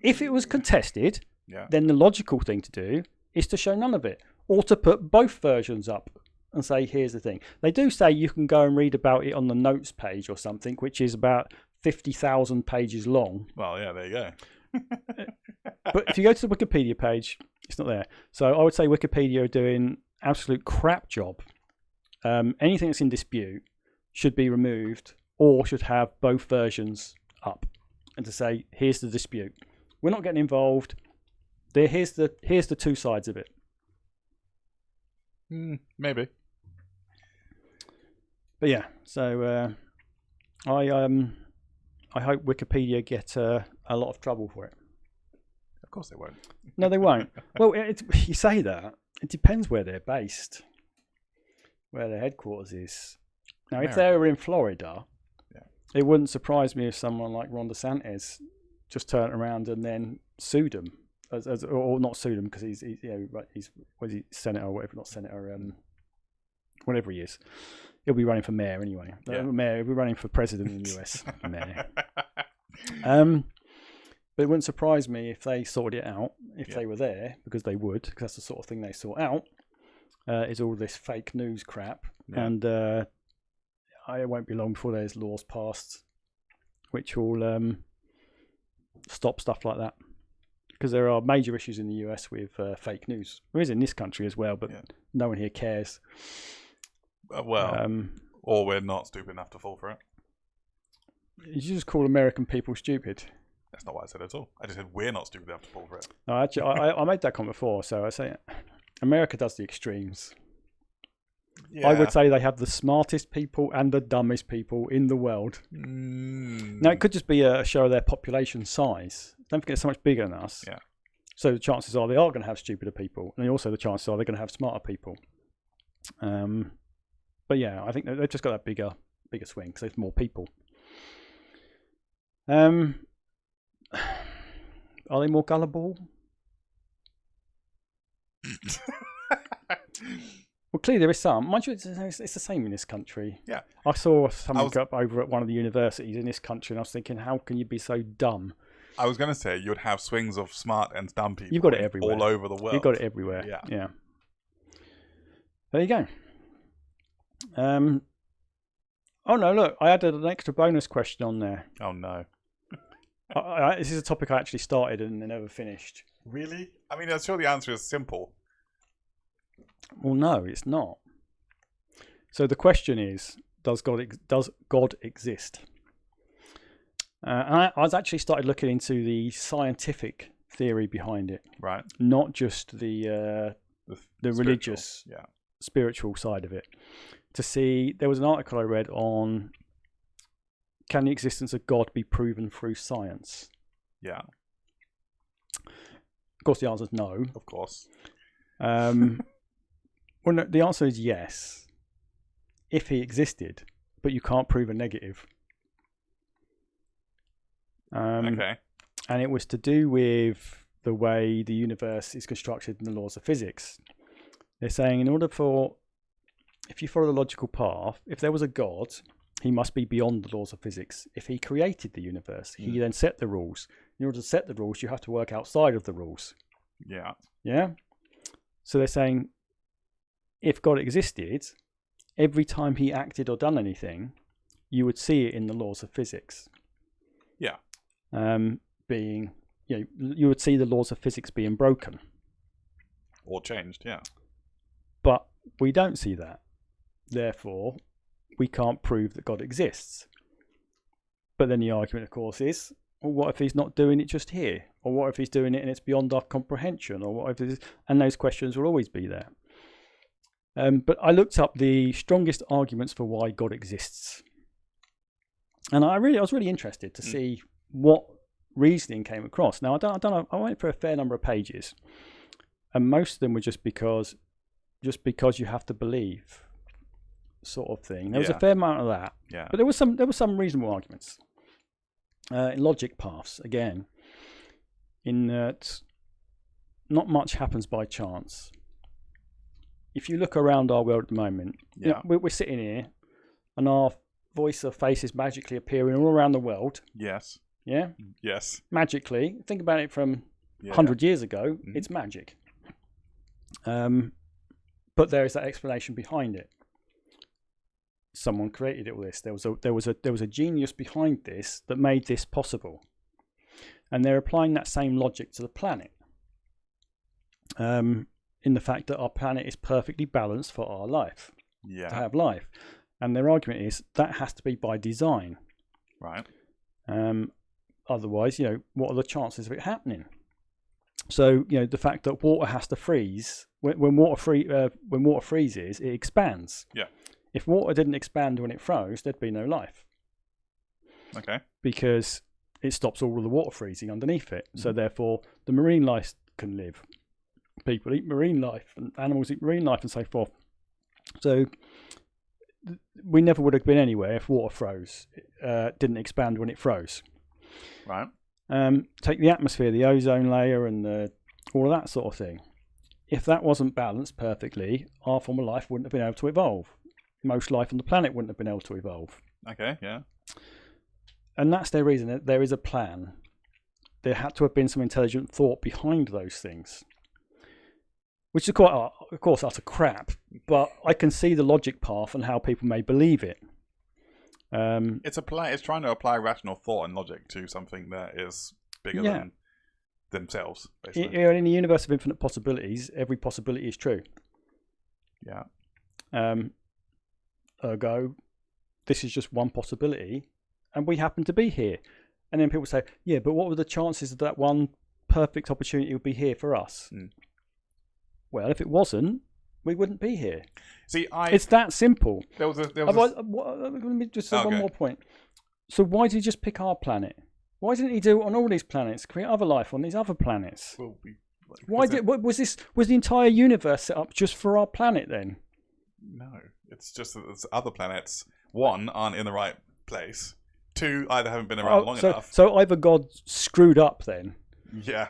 If it was contested, then the logical thing to do is to show none of it. Or to put both versions up. and say, here's the thing. They do say you can go and read about it on the notes page or something, which is about 50,000 pages long. Well, yeah, there you go. But if you go to the Wikipedia page, it's not there. So I would say Wikipedia are doing absolute crap job. Anything that's in dispute should be removed or should have both versions up, and to say, here's the dispute. We're not getting involved. Here's the two sides of it. Maybe. But yeah, so I hope Wikipedia get a lot of trouble for it. Of course they won't. No, they won't. Well, you say that. It depends where they're based, where their headquarters is. Now, America. If they were in Florida, yeah, it wouldn't surprise me if someone like Ron DeSantis just turned around and then sued them, or not sued him because he's senator or whatever, not senator, whatever he is. He'll be running for mayor anyway. Yeah. Mayor, he'll be running for president in the US. Mayor. But it wouldn't surprise me if they sorted it out, if they were there, because they would, because that's the sort of thing they sort out, is all this fake news crap. Yeah. And it won't be long before there's laws passed which will stop stuff like that. Because there are major issues in the US with fake news. There is in this country as well, but no one here cares. Or we're not stupid enough to fall for it. You just call American people stupid. That's not what I said at all. I just said we're not stupid enough to fall for it. No, actually, I made that comment before. So I say America does the extremes. Yeah. I would say they have the smartest people and the dumbest people in the world. Now, it could just be a show of their population size. Don't forget, it's so much bigger than us. Yeah. So the chances are they are going to have stupider people. And also the chances are they're going to have smarter people. But yeah, I think they've just got that bigger swing because there's more people. Are they more gullible? Well, clearly there is some. Mind you, it's the same in this country. Yeah. I saw something up over at one of the universities in this country, and I was thinking, how can you be so dumb? I was going to say you'd have swings of smart and dumb people. You've got it everywhere. All over the world. You've got it everywhere. Yeah. There you go. Oh no! Look, I added an extra bonus question on there. Oh no! This is a topic I actually started and never finished. Really? I mean, I'm sure the answer is simple. Well, no, it's not. So the question is, does God exist? And I was actually started looking into the scientific theory behind it, right? Not just the religious, spiritual side of it. To see, there was an article I read on, can the existence of God be proven through science? Yeah. Of course, the answer is no. Of course. Well, no, the answer is yes, if he existed, but you can't prove a negative. Okay. And it was to do with the way the universe is constructed and the laws of physics. They're saying if you follow the logical path, if there was a God, he must be beyond the laws of physics. If he created the universe, he then set the rules. In order to set the rules, you have to work outside of the rules. Yeah. Yeah? So they're saying, if God existed, every time he acted or done anything, you would see it in the laws of physics. Yeah. You would see the laws of physics being broken. Or changed, yeah. But we don't see that. Therefore, we can't prove that God exists. But then the argument, of course, is, well, what if he's not doing it just here? Or what if he's doing it and it's beyond our comprehension? Or what if and those questions will always be there. But I looked up the strongest arguments for why God exists. And I was really interested to see what reasoning came across. Now, I don't know. I went for a fair number of pages. And most of them were just because you have to believe, sort of thing. There was a fair amount of that. Yeah. But there was some reasonable arguments. In logic paths, again, in that not much happens by chance. If you look around our world at the moment, we're sitting here, and our voice or face is magically appearing all around the world. Yes. Yeah? Yes. Magically. Think about it from 100 years ago. It's magic. But But there is that explanation behind it. Someone created all this. There was a genius behind this that made this possible, and they're applying that same logic to the planet. In the fact that our planet is perfectly balanced for our life, to have life, and their argument is that has to be by design, right? Otherwise, what are the chances of it happening? So, the fact that water has to freeze when water freezes, it expands. Yeah. If water didn't expand when it froze, there'd be no life. Okay. Because it stops all of the water freezing underneath it. So therefore, the marine life can live. People eat marine life, and animals eat marine life, and so forth. So we never would have been anywhere if water froze, didn't expand when it froze. Right. Take the atmosphere, the ozone layer, and all of that sort of thing. If that wasn't balanced perfectly, our form of life wouldn't have been able to evolve. Most life on the planet wouldn't have been able to evolve. Okay, yeah. And that's their reason. There is a plan. There had to have been some intelligent thought behind those things. Which is quite, of course, utter crap. But I can see the logic path and how people may believe it. It's trying to apply rational thought and logic to something that is bigger than themselves, basically. In a universe of infinite possibilities, every possibility is true. Yeah. Ergo, this is just one possibility, and we happen to be here. And then people say, yeah, but what were the chances that one perfect opportunity would be here for us? Well, if it wasn't, we wouldn't be here. See, it's that simple. Let me just say one more point. So why did he just pick our planet? Why didn't he do it on all these planets, create other life on these other planets? Was the entire universe set up just for our planet then? No, it's just that there's other planets. One, aren't in the right place. Two, either haven't been around long enough. So either God screwed up then,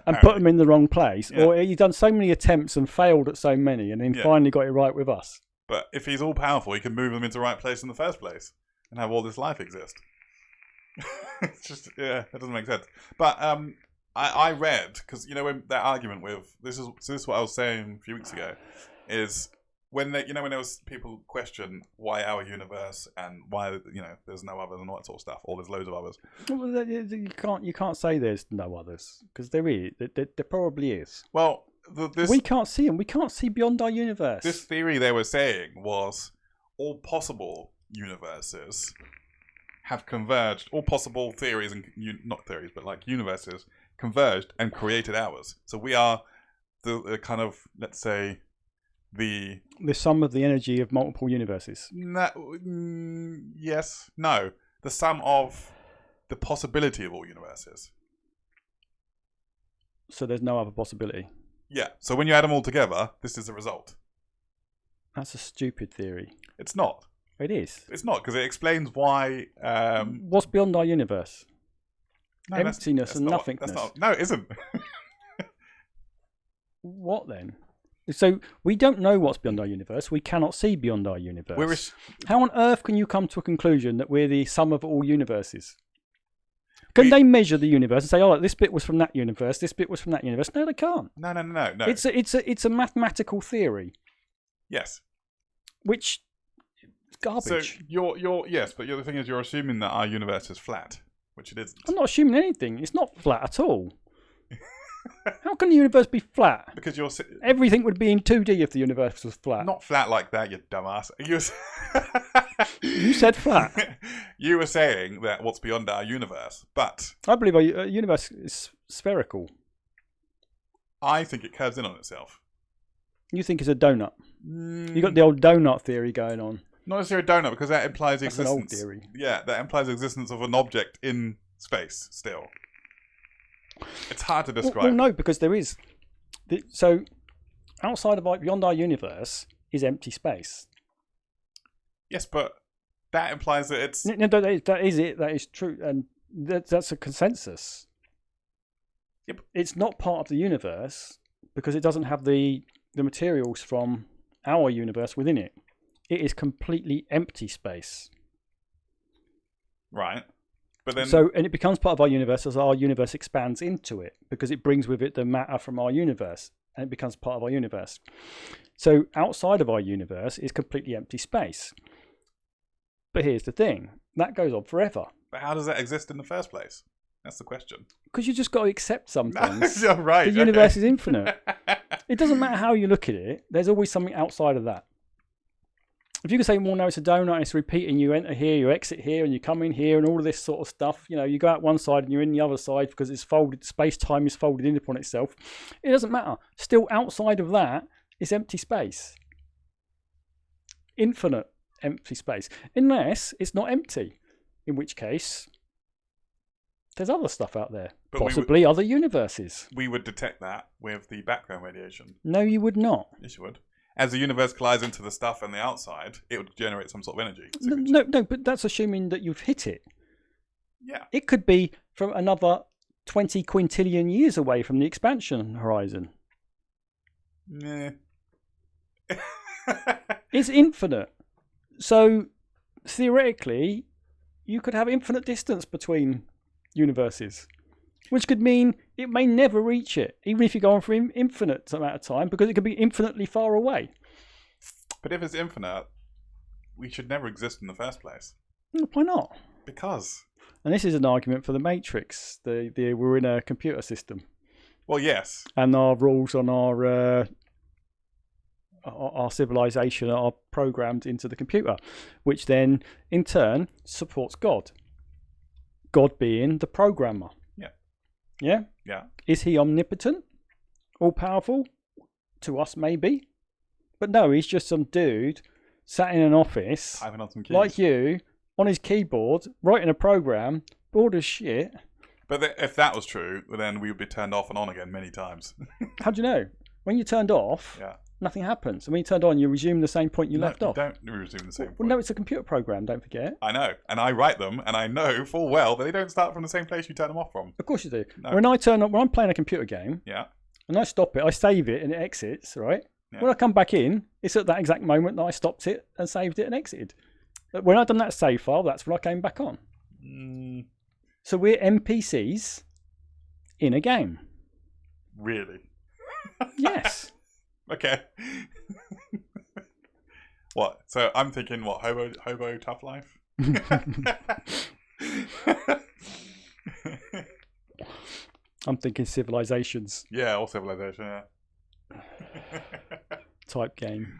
and put them in the wrong place, or he's done so many attempts and failed at so many, and then finally got it right with us. But if he's all powerful, he can move them into the right place in the first place and have all this life exist. It's just, that doesn't make sense. But I read, because when that argument with this is what I was saying a few weeks ago, is when when there was people question why our universe and why there's no others and all that sort of stuff, or there's loads of others. Well, you can't say there's no others, because there is. There probably is. Well, we can't see them. We can't see beyond our universe. This theory they were saying was all possible universes have converged. All possible theories and not theories, but like universes converged and created ours. So we are the kind of, let's say, the sum of the energy of multiple universes. Yes. No. The sum of the possibility of all universes. So there's no other possibility. Yeah. So when you add them all together, this is the result. That's a stupid theory. It's not. It is. It's not, because it explains why. What's beyond our universe? No, emptiness that's and not, nothingness. No, it isn't. What then? So we don't know what's beyond our universe. We cannot see beyond our universe. How on earth can you come to a conclusion that we're the sum of all universes? Can they measure the universe and say, "Oh, this bit was from that universe. This bit was from that universe"? No, they can't. No. It's a mathematical theory. Yes. Which is garbage. So yes, but the thing is, you're assuming that our universe is flat, which it isn't. I'm not assuming anything. It's not flat at all. How can the universe be flat? Because everything would be in 2D if the universe was flat. Not flat like that, you dumbass. You said flat. You were saying that what's beyond our universe, but I believe our universe is spherical. I think it curves in on itself. You think it's a donut. You got the old donut theory going on. Not necessarily a donut, because that implies the existence. An old theory. Yeah, that implies the existence of an object in space still. It's hard to describe. Well, no, because there is. So, outside of beyond our universe is empty space. Yes, but that implies that it's. No, that is it. That is true, and that's a consensus. Yep. It's not part of the universe because it doesn't have the materials from our universe within it. It is completely empty space. Right. But then, and it becomes part of our universe as our universe expands into it, because it brings with it the matter from our universe. and it becomes part of our universe. So outside of our universe is completely empty space. But here's the thing, that goes on forever. But how does that exist in the first place? That's the question. Because you just got to accept some things. You're right. The universe is infinite. It doesn't matter how you look at it, there's always something outside of that. If you can say, well, no, it's a donut, and it's repeating, you enter here, you exit here, and you come in here, and all of this sort of stuff, you go out one side and you're in the other side because it's folded, space-time is folded in upon itself. It doesn't matter. Still outside of that is empty space. Infinite empty space. Unless it's not empty, in which case there's other stuff out there. But possibly other universes. We would detect that with the background radiation. No, you would not. Yes, you would. As the universe collides into the stuff on the outside, it would generate some sort of energy. No, but that's assuming that you've hit it. Yeah. It could be from another 20 quintillion years away from the expansion horizon. Nah. It's infinite. So, theoretically, you could have infinite distance between universes, which could mean it may never reach it, even if you go on for infinite amount of time, because it could be infinitely far away. But if it's infinite, we should never exist in the first place. Why not? Because. And this is an argument for the Matrix. We're in a computer system. Well, yes. And our rules on our civilization are programmed into the computer, which then, in turn, supports God. God being the programmer. Yeah? Yeah. Is he omnipotent? All-powerful? To us, maybe. But no, he's just some dude sat in an office, typing on some keys. like you, on his keyboard, writing a program, bored as shit. But if that was true, then we would be turned off and on again many times. How do you know? When you're turned off, nothing happens. And when you turned on, you resume the same point you left off. Don't resume the same point. Well, no, it's a computer program, don't forget. I know. And I write them, and I know full well that they don't start from the same place you turn them off from. Of course you do. No. When I'm playing a computer game, and I stop it, I save it, and it exits, right? Yeah. When I come back in, it's at that exact moment that I stopped it and saved it and exited. But when I'd done that save file, that's when I came back on. So we're NPCs in a game. Really? Yes. Okay. What? So I'm thinking, what, hobo tough life? I'm thinking civilizations. Yeah, or civilization, yeah. Type game.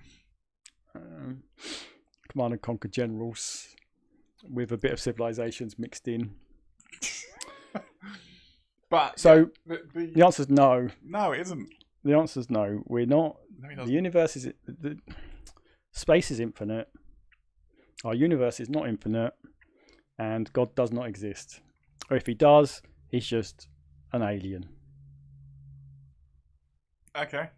Command and Conquer generals with a bit of civilizations mixed in. But so the answer is no. No, it isn't. The answer is no. We're not. No, the universe is space is infinite. Our universe is not infinite, and God does not exist. Or if he does, he's just an alien. Okay.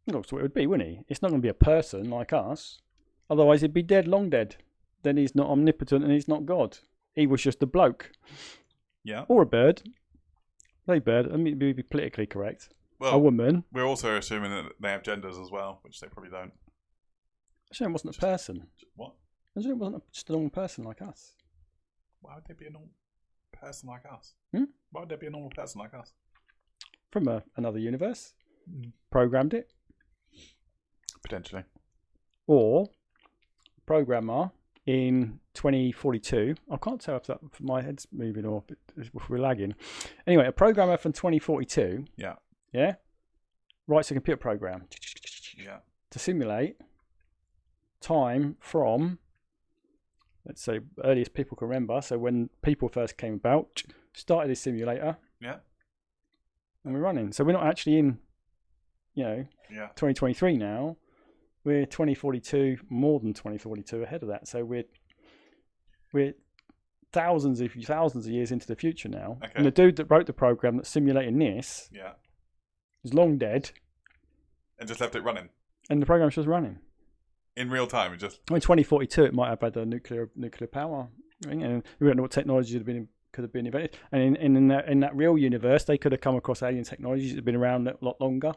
That's what it would be, wouldn't he? It's not going to be a person like us. Otherwise, he'd be dead, long dead. Then he's not omnipotent and he's not God. He was just a bloke. Yeah. Or a bird. A bird. I mean, be politically correct. Well, a woman. We're also assuming that they have genders as well, which they probably don't. Actually, it wasn't a person. What? Actually, it wasn't just a normal person like us. Why would there be a normal person like us? Why would there be a normal person like us? From another universe. Programmed it. Potentially. Or programmer in 2042. I can't tell if my head's moving or if we're lagging. Anyway, a programmer from 2042. Yeah. Writes a computer program. To simulate time from, let's say, earliest people can remember. So when people first came about, started this simulator. Yeah. And we're running. So we're not actually in, 2023 now. We're 2042, more than 2042 ahead of that. So we're thousands of years into the future now. Okay. And the dude that wrote the program that's simulating this is long dead. And just left it running. And the program's just running. In real time, in 2042, it might have had a nuclear power. And we don't know what technology could have been invented. And in that real universe, they could have come across alien technologies that have been around a lot longer.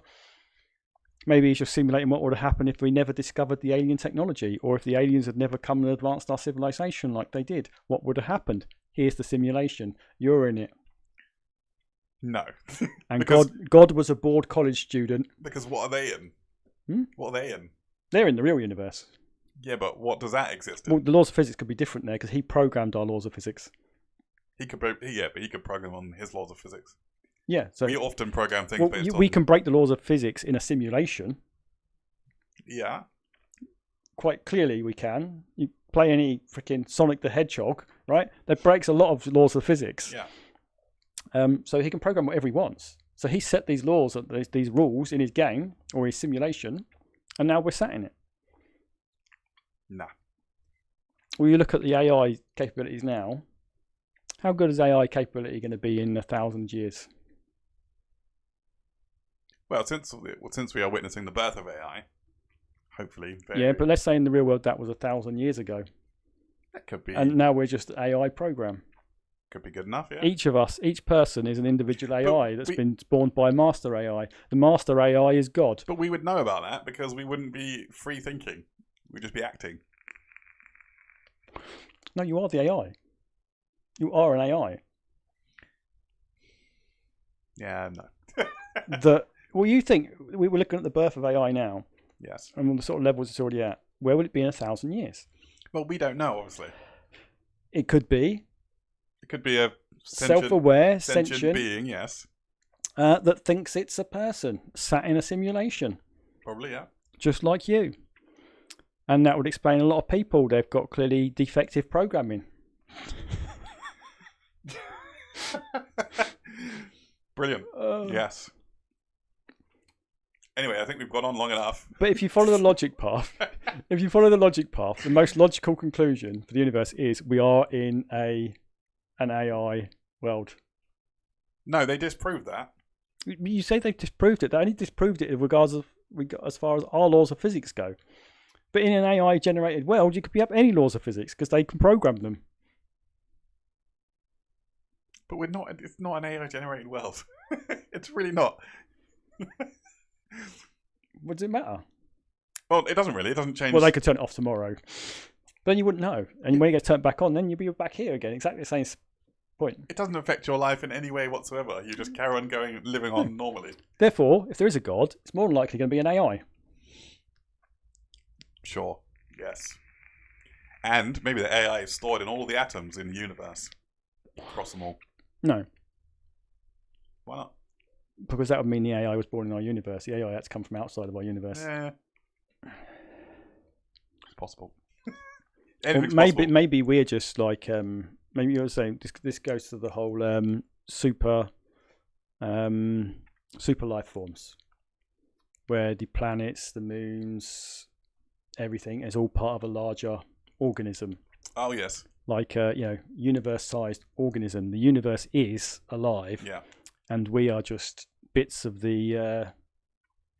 Maybe he's just simulating what would have happened if we never discovered the alien technology, or if the aliens had never come and advanced our civilization like they did. What would have happened? Here's the simulation. You're in it. No. And Because- God was a bored college student. Because what are they in? What are they in? They're in the real universe. Yeah, but what does that exist in? Well, the laws of physics could be different there because he programmed our laws of physics. He could program on his laws of physics. Yeah, so We often program things based on... we can break the laws of physics in a simulation. Yeah. Quite clearly, we can. You play any freaking Sonic the Hedgehog, right? That breaks a lot of laws of physics. Yeah. So he can program whatever he wants. So he set these laws, these rules in his game or his simulation, and now we're sat in it. Nah. Well, you look at the AI capabilities now. How good is AI capability going to be in 1,000 years? Well, since we are witnessing the birth of AI, hopefully... Yeah, but let's say in the real world that was 1,000 years ago. That could be... And now we're just an AI program. Could be good enough, yeah. Each of us, each person is an individual AI that's been spawned by a master AI. The master AI is God. But we would know about that because we wouldn't be free thinking. We'd just be acting. No, you are the AI. You are an AI. Yeah, no. Well, you think we were looking at the birth of AI now, Yes. and the sort of levels it's already at. Where will it be in 1,000 years? Well, we don't know, obviously. It could be It could be a self-aware, sentient sentient being, yes. that thinks it's a person sat in a simulation, Probably, yeah. just like you. And that would explain a lot of people. They've got clearly defective programming. Brilliant. Yes. Anyway, I think we've gone on long enough. But if you follow the logic path, the most logical conclusion for the universe is we are in an AI world. No, they disproved that. You say they've disproved it. They only disproved it in regards of as far as our laws of physics go. But in an AI generated world, you could be up any laws of physics because they can program them. But we're not. It's not an AI generated world. It's really not. What does it matter? Well, it doesn't really. It doesn't change. Well, they could turn it off tomorrow. Then you wouldn't know. And when it gets turned back on, then you'll be back here again. Exactly the same point. It doesn't affect your life in any way whatsoever. You just carry on living on normally. Therefore, if there is a God, it's more than likely going to be an AI. Sure. Yes. And maybe the AI is stored in all the atoms in the universe. Across them all. No. Why not? Because that would mean the AI was born in our universe. The AI had to come from outside of our universe. Yeah. It's possible. Maybe we're just like maybe you're saying this goes to the whole super life forms, where the planets, the moons, everything is all part of a larger organism. Oh yes. Like universe-sized organism. The universe is alive. Yeah. And we are just bits of the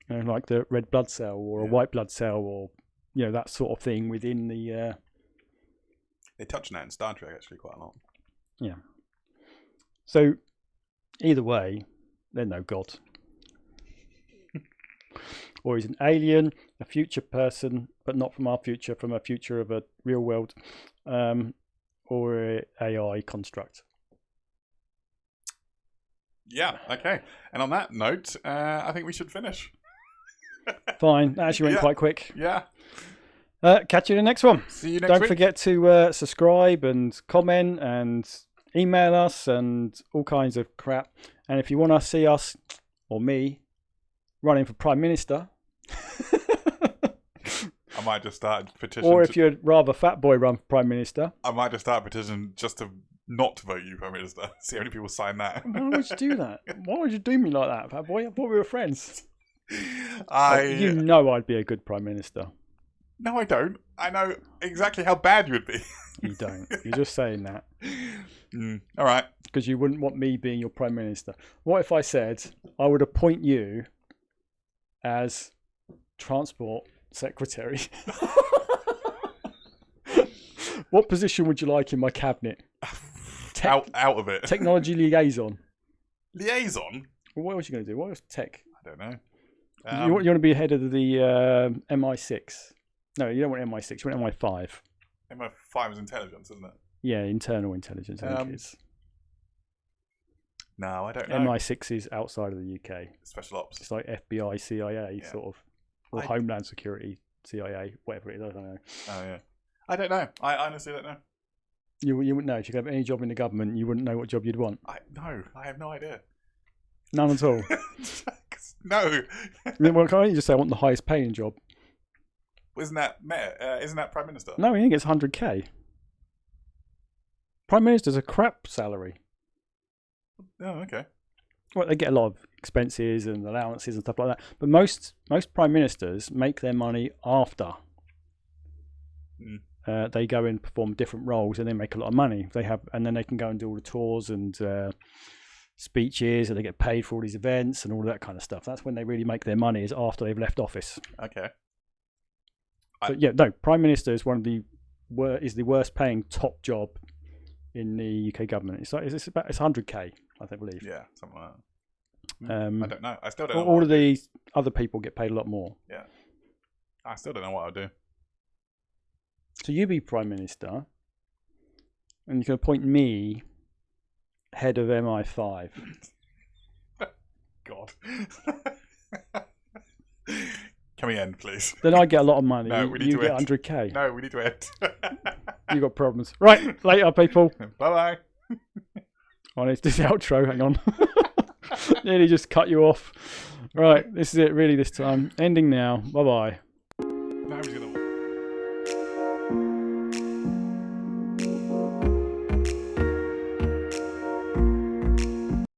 like the red blood cell or a white blood cell or that sort of thing within the They touch on that in Star Trek actually quite a lot. Yeah. So either way, there's no God. Or he's an alien, a future person, but not from our future, from a future of a real world, or an AI construct. Yeah, okay. And on that note, I think we should finish. Fine. That actually went quite quick. Yeah. Catch you in the next one. See you next week. Don't forget to subscribe and comment and email us and all kinds of crap. And if you want to see us, or me, running for Prime Minister... I might just start a petition. Or if you'd rather Fat Boy run for Prime Minister... I might just start a petition just to not to vote you Prime Minister. See how many people sign that. Why would you do that? Why would you do me like that, Fat Boy? I thought we were friends. You know I'd be a good Prime Minister. No, I don't. I know exactly how bad you would be. You don't. You're just saying that. All right. Because you wouldn't want me being your Prime Minister. What if I said I would appoint you as Transport Secretary? What position would you like in my cabinet? Out of it. Technology liaison. Liaison? Well, what else are you going to do? What was tech? I don't know. You want to be head of the MI6? No, you don't want MI6. You want MI5. MI5 is intelligence, isn't it? Yeah, internal intelligence. I think it is. No, I don't know. MI6 is outside of the UK. Special ops. It's like FBI, CIA, sort of, or Homeland Security, CIA, whatever it is. I don't know. Oh yeah, I don't know. I honestly don't know. You wouldn't know if you could have any job in the government. You wouldn't know what job you'd want. I have no idea. None at all. No. Well, can't you just say I want the highest paying job? Isn't that isn't that Prime Minister? No, he only gets 100k. Prime Minister's a crap salary. Oh, okay. Well, they get a lot of expenses and allowances and stuff like that. But most prime ministers make their money after they go and perform different roles, and they make a lot of money. And then they can go and do all the tours and speeches, and they get paid for all these events and all that kind of stuff. That's when they really make their money, is after they've left office. Okay. Prime Minister is the worst paying top job in the UK government. It's 100k, I believe. Yeah, something like that. I don't know. I still don't know. All of these other people get paid a lot more. Yeah. I still don't know what I'll do. So you be Prime Minister, and you can appoint me head of MI5. God. Can we end, please? Then I get a lot of money. No, we need you to get end. 100k. No, we need to end. You got problems. Right, later, people. Bye-bye. Oh, let's do the outro. Hang on. Nearly just cut you off. Right, this is it really this time. Ending now. Bye-bye.